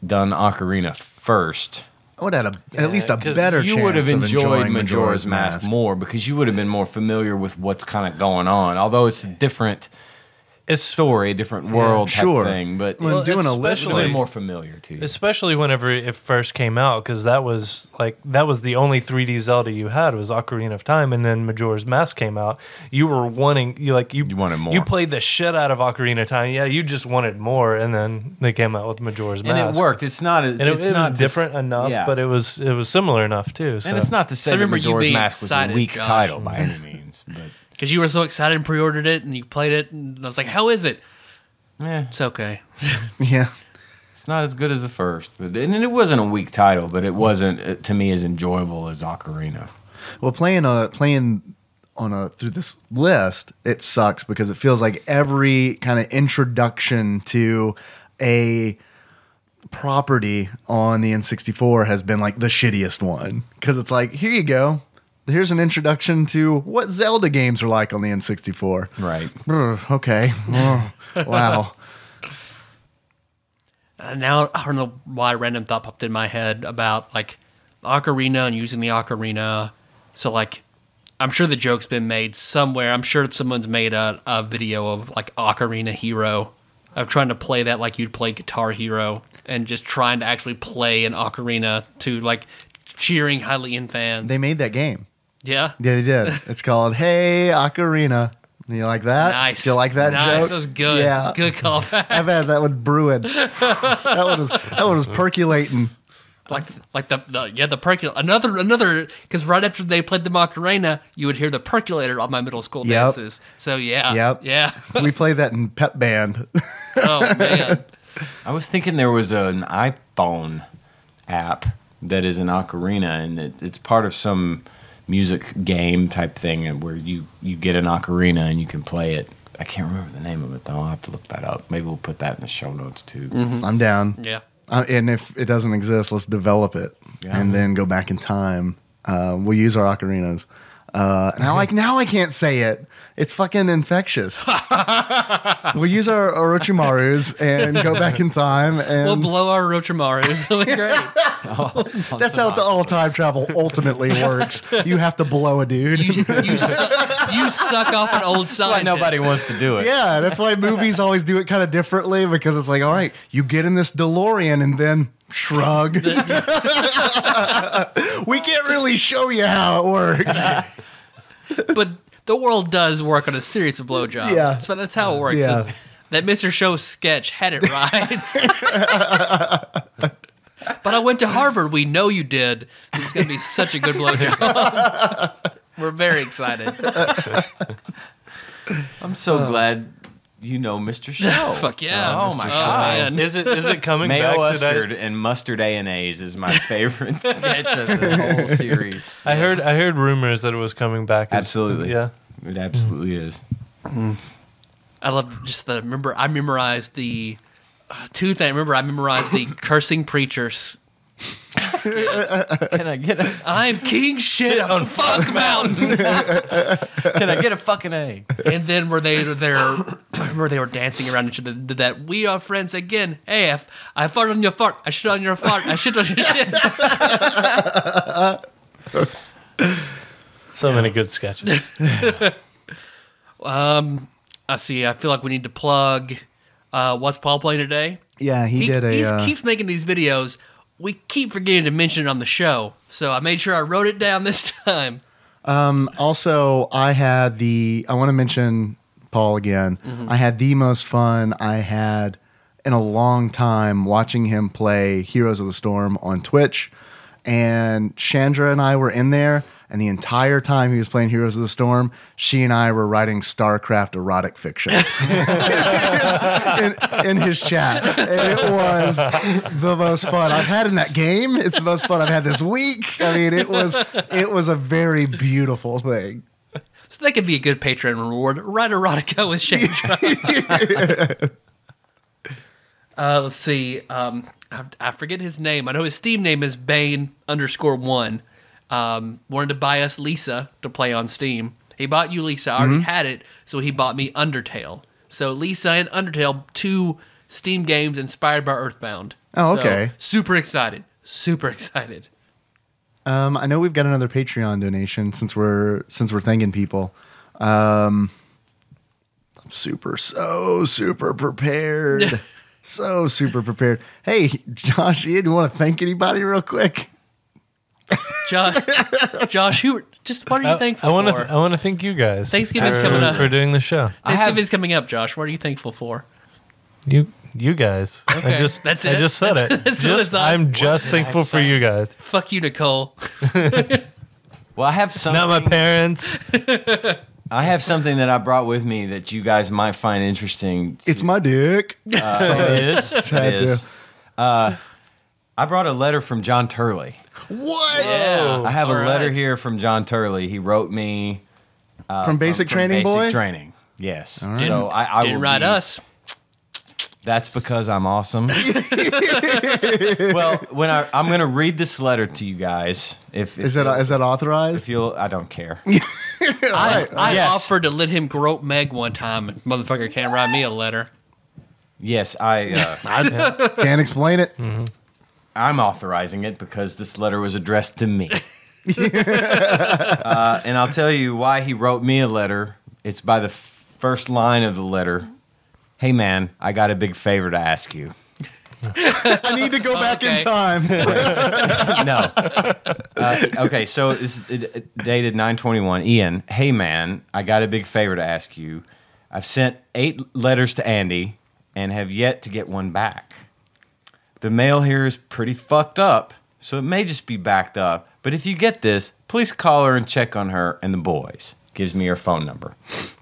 done Ocarina first, I would have had at least a better chance. You would have of enjoyed enjoying Majora's Mask more, because you would have been more familiar with what's kind of going on. Although it's a different story, a different world type thing, but when doing a list, it's a little more familiar to you. Especially whenever it first came out, because that was the only 3D Zelda you had was Ocarina of Time, and then Majora's Mask came out. You were wanting you wanted more. You played the shit out of Ocarina of Time. Yeah, you just wanted more, and then they came out with Majora's Mask, and it worked. It's not as and it was different enough, but it was similar enough too. So. And it's not to say that Majora's Mask was a weak title by any means, but. Because you were so excited and pre-ordered it, and you played it, and I was like, how is it? Yeah. It's okay. Yeah. It's not as good as the first. And it wasn't a weak title, but it wasn't, to me, as enjoyable as Ocarina. Well, playing through this list, it sucks because it feels like every kind of introduction to a property on the N64 has been like the shittiest one. Because it's like, here you go. Here's an introduction to what Zelda games are like on the N64. Right. Okay. Oh, wow. Now, I don't know why a random thought popped in my head about, like, Ocarina and using the Ocarina. So, like, I'm sure the joke's been made somewhere. I'm sure someone's made a video of, like, Ocarina Hero, of trying to play that like you'd play Guitar Hero, and just trying to actually play an Ocarina to, like, cheering Hylian fans. They made that game. Yeah. Yeah, they did. It's called Hey Ocarina. You like that? Nice. Do you like that nice. joke? That was good. Yeah. Good callback. I've had that one brewing. that one was percolating. Like the percolator. Another because right after they played the Macarena, you would hear the percolator on my middle school Yep. dances. So yeah. Yep. Yeah. We played that in pep band. Oh man. I was thinking there was an iPhone app that is an ocarina, and it's part of some music game type thing where you get an ocarina and you can play it. I can't remember the name of it, though. I'll have to look that up. Maybe we'll put that in the show notes, too. I'm down. Yeah. And if it doesn't exist, let's develop it and then go back in time. We'll use our ocarinas. Now I can't say it. It's fucking infectious. We'll use our Orochimarus and go back in time. And We'll blow our Orochimarus. It'll be great. that's how all time travel ultimately works. You have to blow a dude. You suck off an old That's why scientist. nobody wants to do it. Yeah, that's why movies always do it kind of differently, because it's like, all right, you get in this DeLorean and then shrug. We can't really show you how it works. But the world does work on a series of blowjobs. Yeah. So that's how it works. Yeah. It's- that Mr. Show sketch had it right. But I went to Harvard. We know you did. This is going to be such a good blowjob. We're very excited. I'm so glad you know Mr. Show. Fuck yeah. Oh, my Oh, God. man. Is it coming Mayo back today? Mustard and Mustard A&A's is my favorite sketch of the whole series. I heard rumors that it was coming back. Absolutely. Yeah. It absolutely is. I love just I memorized the two things. I memorized the cursing preachers. Can I get a I'm king shit on fuck mountain. Can I get a fucking A? And then were they there? I remember they were dancing around each other. Did that? We are friends again. Hey, I fart on your fart. I shit on your fart. I shit on your shit. So many good sketches. I see. I feel like we need to plug. What's Paul playing today? Yeah, he did He a. keeps making these videos. We keep forgetting to mention it on the show, so I made sure I wrote it down this time. Also, I want to mention Paul again. Mm-hmm. I had the most fun I had in a long time watching him play Heroes of the Storm on Twitch. And Chandra and I were in there, and the entire time he was playing Heroes of the Storm, she and I were writing StarCraft erotic fiction in his chat. And it was the most fun I've had in that game. It's the most fun I've had this week. I mean, it was a very beautiful thing. So that could be a good Patreon reward. Write erotica with Chandra. Let's see. I forget his name. I know his Steam name is Bane_1. Wanted to buy us Lisa to play on Steam. He bought you Lisa. I already had it, so he bought me Undertale. So Lisa and Undertale, two Steam games inspired by Earthbound. Oh, So, okay. super excited. Super excited. I know we've got another Patreon donation since we're thanking people. I'm so super prepared. So super prepared. Hey, Josh, Ian, you want to thank anybody real quick? Josh, what are you thankful for? I want to thank you guys. Thanksgiving's coming up. for doing the show. Thanksgiving's coming up, Josh. What are you thankful for? You guys. Okay, I just that's I it? just said That's- it. that's what it's on. I'm just thankful for you guys. Fuck you, Nicole. Well, I have something. Not my parents. I have something that I brought with me that you guys might find interesting. It's my dick. It is. It Had to. is. I brought a letter from John Turley. What? Yeah. I have All a letter right. here from John Turley. He wrote me From Basic Training, Basic boy? Training. Yes. right. So I Didn't will write be- us. That's because I'm awesome. Well, when I'm going to read this letter to you guys. If Is that authorized? If you'll, I don't care. I Yes. offered to let him grope Meg one time. And motherfucker can't write me a letter. Yes, I Can't explain it. I'm authorizing it because this letter was addressed to me. And I'll tell you why he wrote me a letter. It's by the first line of the letter. Hey man, I got a big favor to ask you. I need to go back in Okay. time. No. Okay, so it's dated 9/21. Ian, hey man, I got a big favor to ask you. I've sent 8 letters to Andy and have yet to get one back. The mail here is pretty fucked up, so it may just be backed up. But if you get this, please call her and check on her and the boys. Gives me her phone number,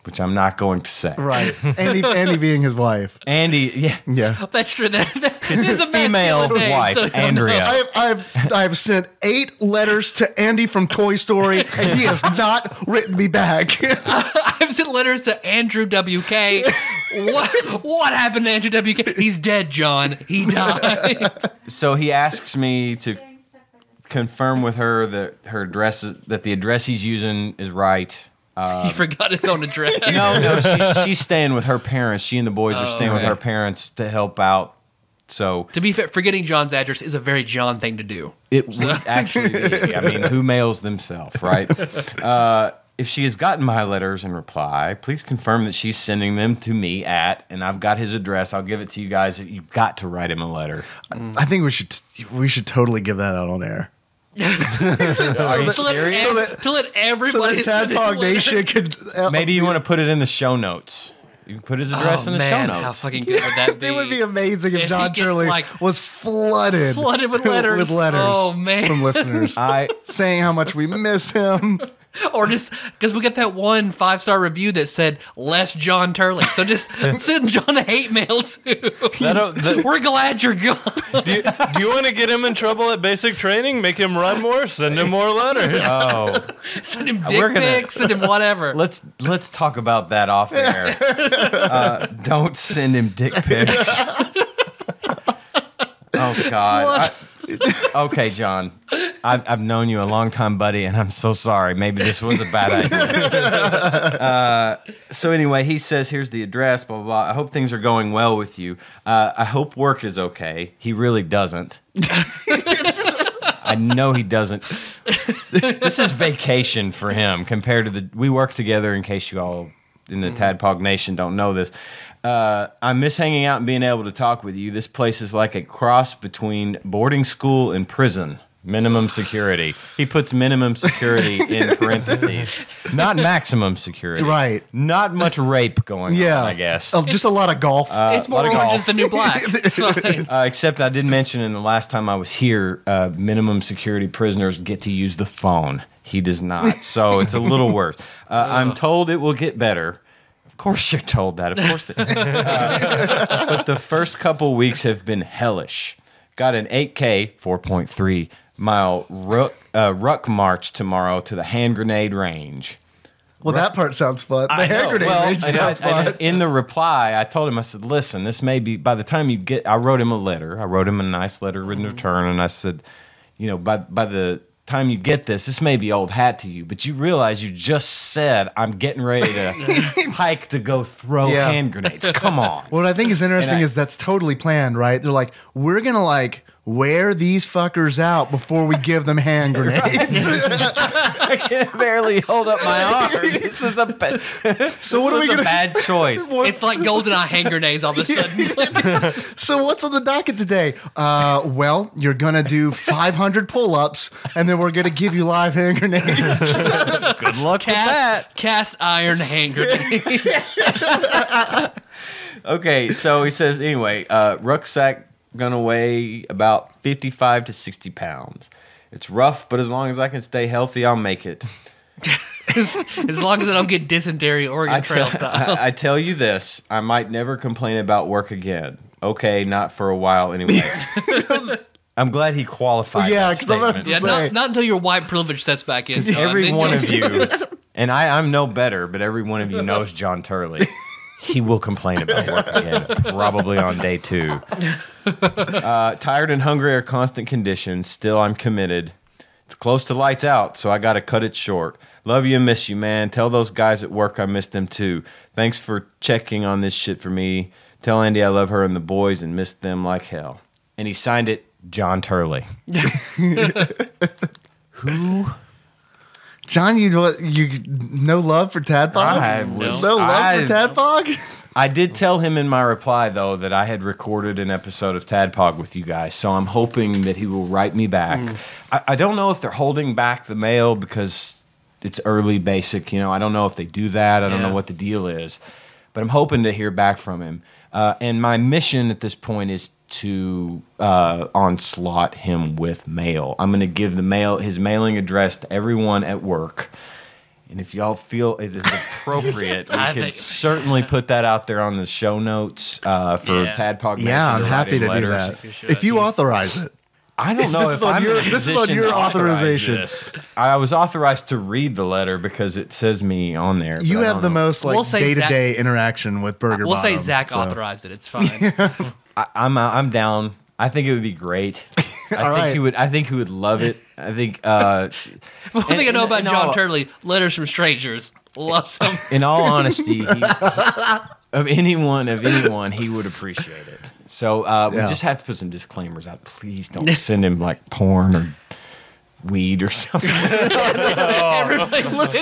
which I'm not going to say. Right. Andy being his wife. Andy, yeah, Yeah. That's true. That is a female masculine name, wife, so you don't Andrea. know. I've sent 8 letters to Andy from Toy Story, and he has not written me back. I've sent letters to Andrew WK. What happened to Andrew WK? He's dead, John. He died. So he asks me to confirm with her that her address, that the address he's using is right. He forgot his own address. No, she's staying with her parents. She and the boys are staying with okay. her parents to help out. So To be fair, forgetting John's address is a very John thing to do. it would actually be. I mean, who mails themselves, right? If she has gotten my letters in reply, please confirm that she's sending them to me and I've got his address. I'll give it to you guys. You've got to write him a letter. I think we should totally give that out on air. Are you serious? To let So everybody that Tadpog Nation could. Maybe you want to put it in the show notes. You can put his address in the show notes. How fucking good would that be? It would be amazing if If John he gets, Turley like, was flooded with letters. with letters Oh, man. from listeners saying how much we miss him. Or just because we got that one 5-star review that said less John Turley. So just send John a hate mail too. We're glad you're gone. Do you want to get him in trouble at basic training? Make him run more? Send him more letters. Oh, Send him We're dick gonna- pics, send him whatever. let's talk about that off air. Don't send him dick pics. Oh God. Okay, John. I've known you a long time, buddy, and I'm so sorry. Maybe this was a bad idea. So anyway, he says, here's the address, blah, blah, blah. I hope things are going well with you. I hope work is okay. He really doesn't. I know he doesn't. This is vacation for him compared to we work together, in case you all in the Tadpog Nation don't know this. I miss hanging out and being able to talk with you. This place is like a cross between boarding school and prison. Minimum security. He puts minimum security in parentheses. Not maximum security. Right. Not much rape going Yeah. on, I guess. Just a lot of golf. It's more lot of Orange golf. is the New Black. It's fine. Except I did mention in the last time I was here, minimum security prisoners get to use the phone. He does not. So it's a little worse. I'm told it will get better. Of course you're told that. Of course. But the first couple weeks have been hellish. Got an 8K, 4.3 mile ruck march tomorrow to the hand grenade range. Well, that part sounds fun. The I hand know. grenade Well, range and sounds fun. in the reply, I told him, I said, listen, this may be, by the time you get, I wrote him a letter. I wrote him a nice letter written return, and I said, you know, by the time you get this may be old hat to you, but you realize you just said, I'm getting ready to hike to go throw Yeah. hand grenades. Come on. What I think is interesting And I- is that's totally planned, right? They're like, we're going to wear these fuckers out before we give them hand grenades. I can barely hold up my arms. This is a bad, So what are we a going to bad choice. It's like GoldenEye hand grenades all of a sudden. So what's on the docket today? Well, you're going to do 500 pull-ups and then we're going to give you live hand grenades. Good luck with that. Cast iron hand grenades. Okay, so he says, anyway, rucksack gonna weigh about 55 to 60 pounds. It's rough, but as long as I can stay healthy, I'll make it. As long as I don't get dysentery Oregon Trail style. I tell you this, I might never complain about work again. Okay, not for a while anyway. I'm glad he qualified Yeah, that 'cause I'm about statement. to Yeah, say. not until your white privilege sets back in. John. Every Then one you'll of see. you, and I'm no better, but every one of you knows John Turley. He will complain about work again, probably on day 2. Tired and hungry are constant conditions. Still, I'm committed. It's close to lights out, so I got to cut it short. Love you and miss you, man. Tell those guys at work I miss them too. Thanks for checking on this shit for me. Tell Andy I love her and the boys and miss them like hell. And he signed it, John Turley. Who John, you no love for TADPOG? No love for TADPOG? I did tell him in my reply, though, that I had recorded an episode of TADPOG with you guys, so I'm hoping that he will write me back. I don't know if they're holding back the mail because it's early basic. I don't know if they do that. I don't know what the deal is, but I'm hoping to hear back from him. And my mission at this point is to onslaught him with mail. I'm going to give his mailing address to everyone at work. And if y'all feel it is appropriate, we could certainly put that out there on the show notes for TADPOG. Yeah, I'm happy to do that. If you authorize it. I don't know if this is on your authorization. I was authorized to read the letter because it says me on there. You have the most day-to-day interaction with Burger We'll Bottom, say Zach authorized it. It's fine. I'm down. I think it would be great. I think he would love it. I think. One thing I know about John Turley: letters from strangers. Loves them. In all honesty, of anyone, he would appreciate it. So we just have to put some disclaimers out. Please don't send him like porn or weed or something. Let's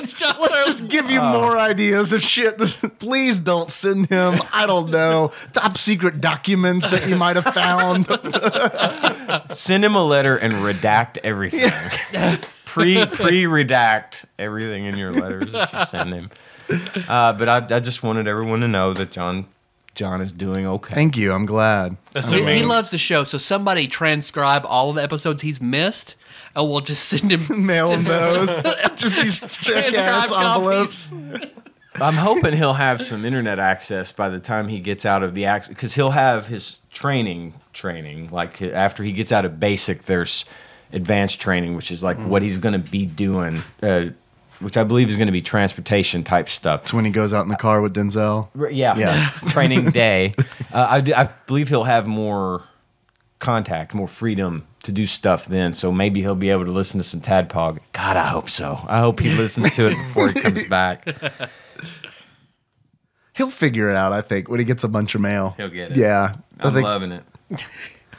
just give you more ideas of shit. Please don't send him, I don't know, top secret documents that you might have found. Send him a letter and redact everything. Pre-redact everything in your letters that you send him. But I just wanted everyone to know that John is doing okay. Thank you. I'm glad. He loves the show, so somebody transcribe all of the episodes he's missed, and we'll just send him mail him those. Just these thick ass envelopes. I'm hoping he'll have some internet access by the time he gets out of the act, because he'll have his training. Like after he gets out of basic, there's advanced training, which is like what he's going to be doing. Which I believe is going to be transportation type stuff. It's when he goes out in the car with Denzel. Yeah. Training day. I believe he'll have more contact, more freedom to do stuff then. So maybe he'll be able to listen to some TADPOG. God, I hope so. I hope he listens to it before he comes back. He'll figure it out, I think, when he gets a bunch of mail. He'll get it. Yeah. I'm loving it.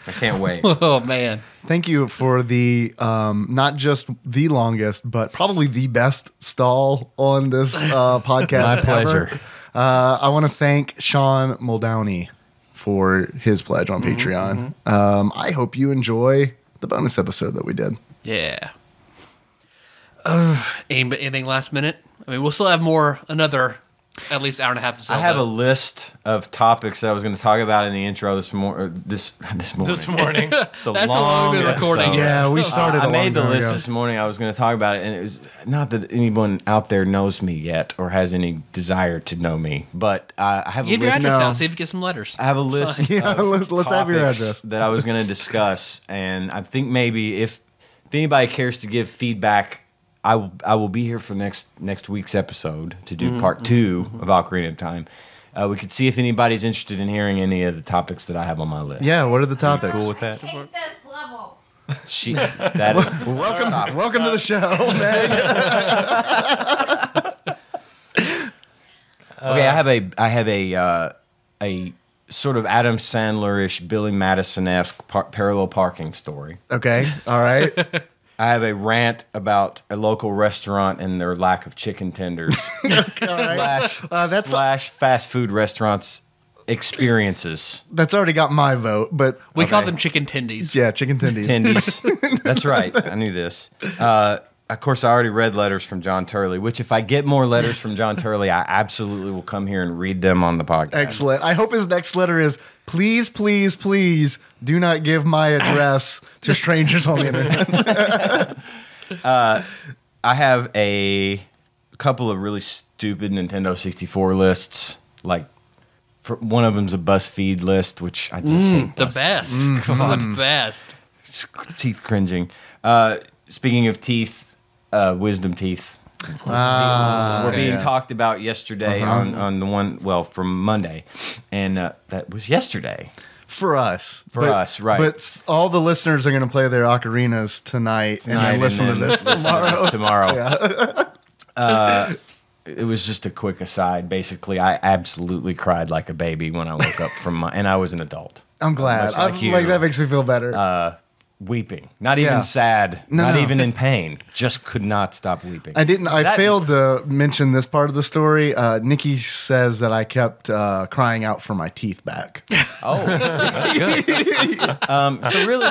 I can't wait. Oh, man. Thank you for the, not just the longest, but probably the best stall on this podcast. My pleasure. I want to thank Sean Muldowney for his pledge on Patreon. I hope you enjoy the bonus episode that we did. Yeah. Anything last minute? I mean, we'll still have another at least hour and a half to Zelda. I have a list of topics that I was going to talk about in the intro this morning. This morning. It's That's how long we've been recording. Yeah, we started I made the time list ago. this morning. I was going to talk about it, and it was not that anyone out there knows me yet or has any desire to know me, but I have a Give your list. address out. See if you get some letters. I have a list Yeah, of let's have your topics address. that I was going to discuss, and I think maybe if anybody cares to give feedback, I will be here for next week's episode to do part 2 of Ocarina of Time. We could see if anybody's interested in hearing any of the topics that I have on my list. Yeah, what are the topics? Cool with that? Take this level. That is the Welcome to the show, Meg. Okay, I have a sort of Adam Sandler-ish, Billy Madison-esque parallel parking story. Okay, all right. I have a rant about a local restaurant and their lack of chicken tenders slash fast food restaurants experiences. That's already got my vote, but We call them chicken tendies. yeah, chicken tendies. Tendies. That's right. I knew this. Of course, I already read letters from John Turley, which if I get more letters from John Turley, I absolutely will come here and read them on the podcast. Excellent. I hope his next letter is, please, please, please do not give my address to strangers on the internet. I have a couple of really stupid Nintendo 64 lists. Like, one of them's a BuzzFeed list, which I just hate. The best. Come on, best. Teeth cringing. Speaking of teeth, wisdom teeth were being talked about yesterday on the one, from Monday, and that was yesterday. For us. Right. But all the listeners are going to play their ocarinas tonight and then listen to this tomorrow. It was just a quick aside. Basically, I absolutely cried like a baby when I woke up and I was an adult. I'm glad. Much like you. That makes me feel better. weeping. Not Yeah. even sad. No, not no. even in pain. Just could not stop weeping. I failed to mention this part of the story. Nikki says that I kept crying out for my teeth back. Oh, that's good. So really,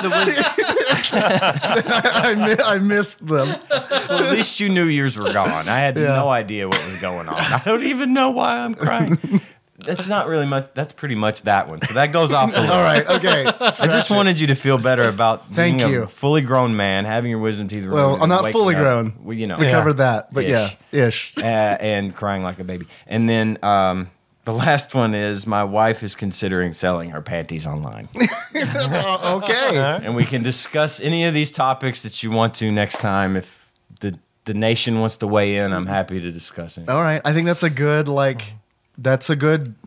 I missed them. well, at least you knew yours were gone. I had no idea what was going on. I don't even know why I'm crying. That's not really much. That's pretty much that one. So that goes off the list. All right, okay. I just wanted you to feel better about Thank being you. a fully grown man, having your wisdom teeth removed. Well, I'm and not waking fully up, grown. Well, you know, We covered that, but Ish. ish. and crying like a baby. And then the last one is my wife is considering selling her panties online. Okay. And we can discuss any of these topics that you want to next time. If the nation wants to weigh in, I'm happy to discuss it. All right. I think that's a good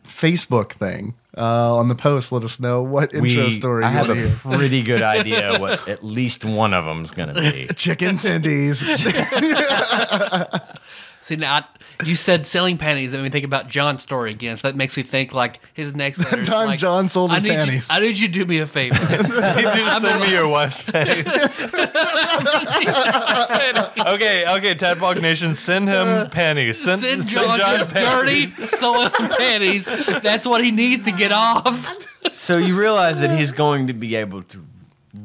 Facebook thing. On the post, let us know what intro story I you have want a to hear. pretty good idea what at least one of them's going to be. Chicken tendies. See, now you said selling panties. That made me think about John's story again. So that makes me think like his next letter. is time like, John sold his panties. I need you to do me a favor. You do send me your wife's panties. Okay, Tadpog Nation, send him panties. Send John dirty soiled panties. That's what he needs to get off. So you realize that he's going to be able to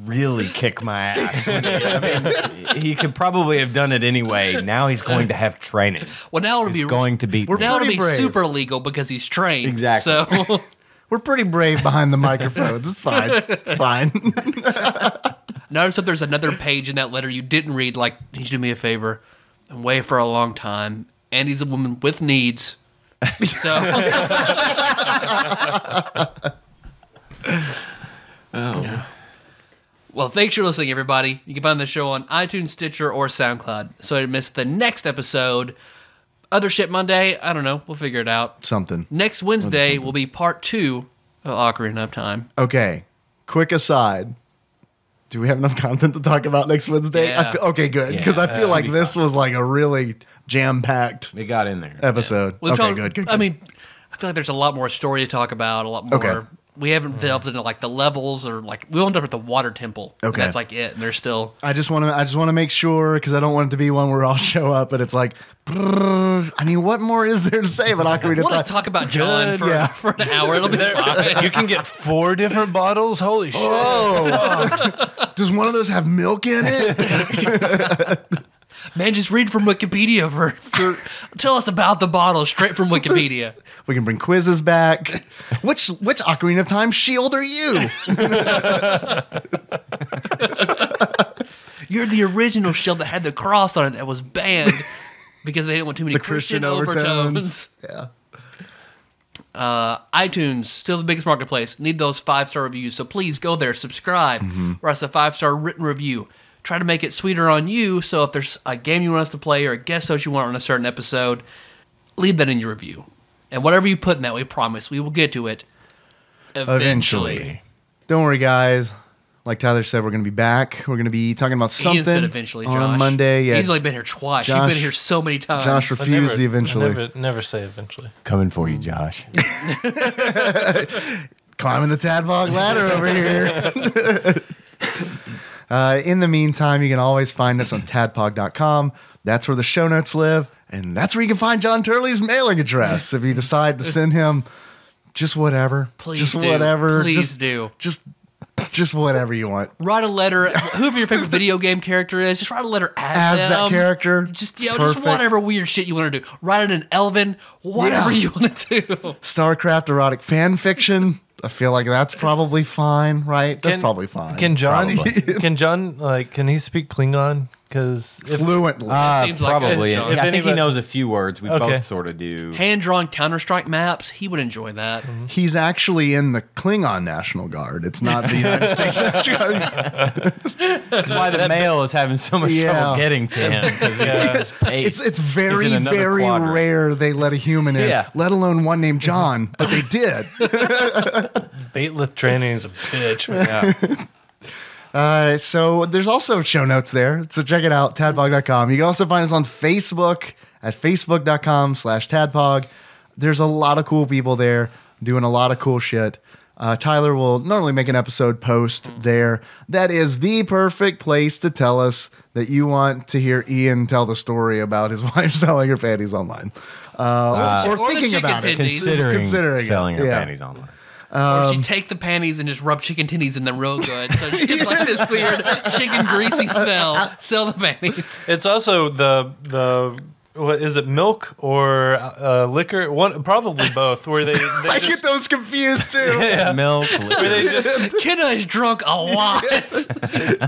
really kick my ass. I mean, he could probably have done it anyway. Now he's going to have training. Well, now it'll He's be going to beat me. now it'll pretty be brave. super legal because he's trained. Exactly. So We're pretty brave behind the microphones. It's fine. It's fine. notice that there's another page in that letter you didn't read. Like, need you to do me a favor and wait for a long time. And he's a woman with needs. So. Well, thanks for listening, everybody. You can find the show on iTunes, Stitcher, or SoundCloud. So you miss the next episode. Other shit Monday, I don't know. We'll figure it out. Something. Next Wednesday will be part 2 of Ocarina of Time. Okay. Quick aside. Do we have enough content to talk about next Wednesday? Yeah. Okay, good. Because I feel like this was like a really jam-packed It got in there. episode. We've Okay, talked- good. I mean, I feel like there's a lot more story to talk about, a lot more. Okay. We haven't delved into like the levels or like we ended up at the water temple. And Okay. that's like it. And there's still I just want to make sure because I don't want it to be one where I'll show up and it's like, brrr. I mean, what more is there to say about Ocarina of we'll Time? just talk about John for an hour. It'll be fine. You can get 4 different bottles? Holy shit. Does one of those have milk in it? Man, just read from Wikipedia for tell us about the bottle straight from Wikipedia. We can bring quizzes back. Which Ocarina of Time shield are you? You're the original shield that had the cross on it that was banned because they didn't want too many Christian overtones. Yeah. iTunes, still the biggest marketplace. Need those 5-star reviews. So please go there, subscribe, write us a 5-star written review. Try to make it sweeter on you. So if there's a game you want us to play or a guest host you want on a certain episode, leave that in your review. And whatever you put in that, we promise we will get to it eventually. Don't worry, guys. Like Tyler said, we're going to be back. We're going to be talking about Ian something said eventually, Josh. on Monday. Yeah, He's only been here twice. You've Josh- been here so many times. Josh refused the eventually. Never say eventually. Coming for you, Josh. Climbing the Tadpog ladder over here. In the meantime, you can always find us on tadpog.com. That's where the show notes live. And that's where you can find John Turley's mailing address if you decide to send him just whatever. Please just do. whatever. Please do. Just whatever you want. Write a letter. Whoever your favorite video game character is, just write a letter As them. that character. Just It's just perfect. whatever weird shit you want to do. Write it in Elven. Whatever Yeah. you want to do. StarCraft erotic fan fiction. I feel like that's probably fine, right? That's probably fine. Can John? Probably. Can John can he speak Klingon? Because Fluently. Seems like Probably. it, John. If I think he anybody- knows a few words. We Okay. both sort of do. Hand-drawn Counter-Strike maps. He would enjoy that. He's actually in the Klingon National Guard. It's not the United States National Guard. That's why the mail is having so much Yeah. trouble getting to him. Because he's in space. It's He's very, in another very quadrant. rare they let a human in, Yeah. let alone one named John, but they did. Baitlith training is a bitch. Yeah. So there's also show notes there. So check it out, tadpog.com. You can also find us on Facebook at facebook.com/tadpog. There's a lot of cool people there doing a lot of cool shit. Tyler will normally make an episode post there. That is the perfect place to tell us that you want to hear Ian tell the story about his wife selling her panties online. Or the thinking chicken about it. titties. Considering selling her yeah. panties online. Or she'd take the panties and just rub chicken titties in them real good. So she gets like this weird chicken greasy smell. Sell the panties. It's also the what is it, milk or liquor? One, probably both. Where they I get those confused too. Milk. where they just Kenna's drunk a lot.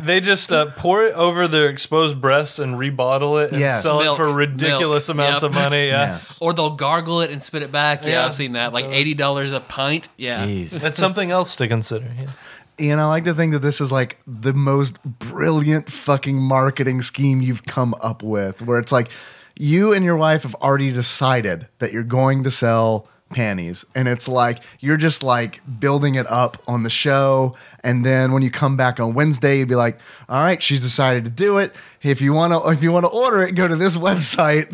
they just pour it over their exposed breasts and rebottle it and Yes. sell Milk. it for ridiculous Milk. amounts Yep. of money. Yeah. Yes. Or they'll gargle it and spit it back. Yeah, Yeah. I've seen that. Like $80 a pint. Yeah. Jeez. That's something else to consider. Yeah. Ian, I like to think that this is like the most brilliant fucking marketing scheme you've come up with, where it's like you and your wife have already decided that you're going to sell panties, and it's like you're just like building it up on the show, and then when you come back on Wednesday, you'd be like, all right, she's decided to do it. If you want to order it, go to this website.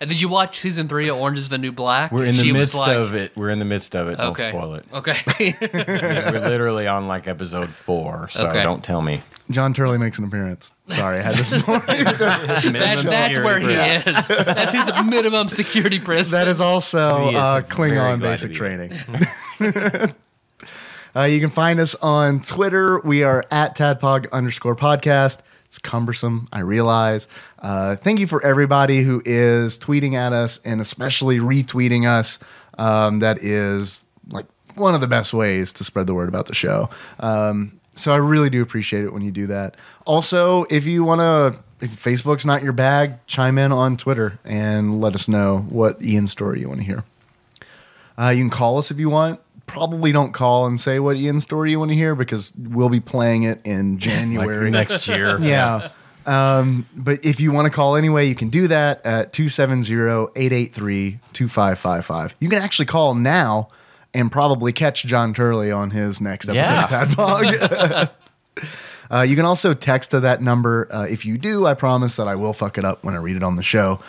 And did you watch season 3 of Orange is the New Black? We're in And the she was midst like- of it. We're in the midst of it. Don't Okay. spoil it. Okay. We're literally on like episode 4, so Okay. don't tell me. John Turley makes an appearance. Sorry, I had this point. That's where he is. That's his minimum security prison. That is also He is very Klingon glad to Basic be Training. You can find us on Twitter. We are at @TADPOG_podcast. It's cumbersome, I realize. Thank you for everybody who is tweeting at us and especially retweeting us. That is like one of the best ways to spread the word about the show. So I really do appreciate it when you do that. Also, if you want to, if Facebook's not your bag, chime in on Twitter and let us know what Ian's story you want to hear. You can call us if you want. Probably don't call and say what Ian's story you want to hear because we'll be playing it in January. Like next year. Yeah. But if you want to call anyway, you can do that at 270-883-2555. You can actually call now and probably catch John Turley on his next episode Yeah. of TADPOG. You can also text to that number. If you do, I promise that I will fuck it up when I read it on the show.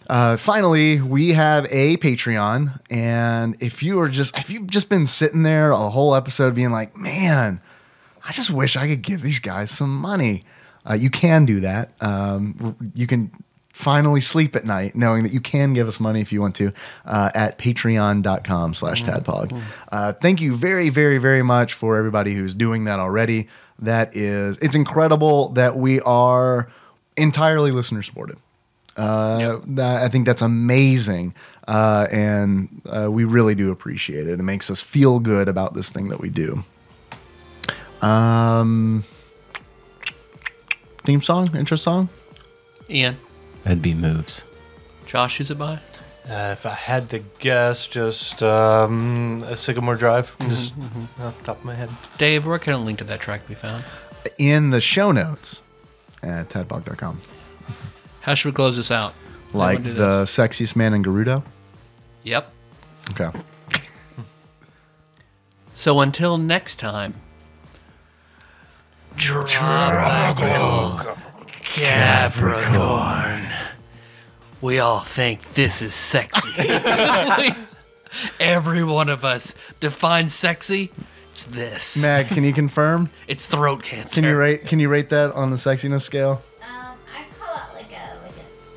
Finally, we have a Patreon, and if you've just been sitting there a whole episode being like, man, I just wish I could give these guys some money. You can do that. You can finally sleep at night knowing that you can give us money if you want to at patreon.com/tadpog. Thank you very, very, very much for everybody who's doing that already. It's incredible that we are entirely listener supported. I think that's amazing. And we really do appreciate it. It makes us feel good about this thing that we do. Theme song? Intro song? Ian, That'd be moves. Josh, who's it by? If I had to guess, just a Sycamore Drive, just off the top of my head. Dave, where can a link to that track be found? In the show notes at tadpog.com. How should we close this out? Like Everyone do the this. sexiest man in Gerudo? Yep. Okay. So until next time. Capricorn. We all think this is sexy. Every one of us defines sexy. It's this. Mag, can you confirm? It's throat cancer. Can you rate that on the sexiness scale? I call it like a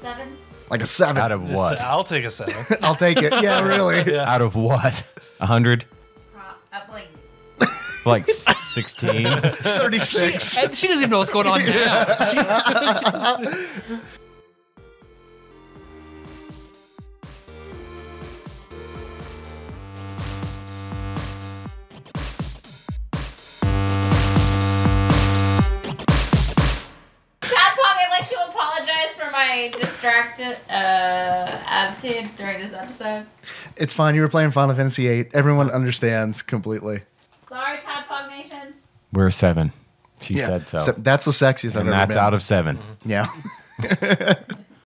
7. Like a 7. Out of what? I'll take a 7. I'll take it. Yeah, really. Out of what? 100? Like Like 16? 36. And she doesn't even know what's going on now. Tadpog, I'd like to apologize for my distracted attitude during this episode. It's fine. You were playing Final Fantasy VIII. Everyone understands completely. Sorry, Tadpog Nation. We're a 7. She Yeah. said so. That's the sexiest I've And ever that's been. out of 7. Yeah.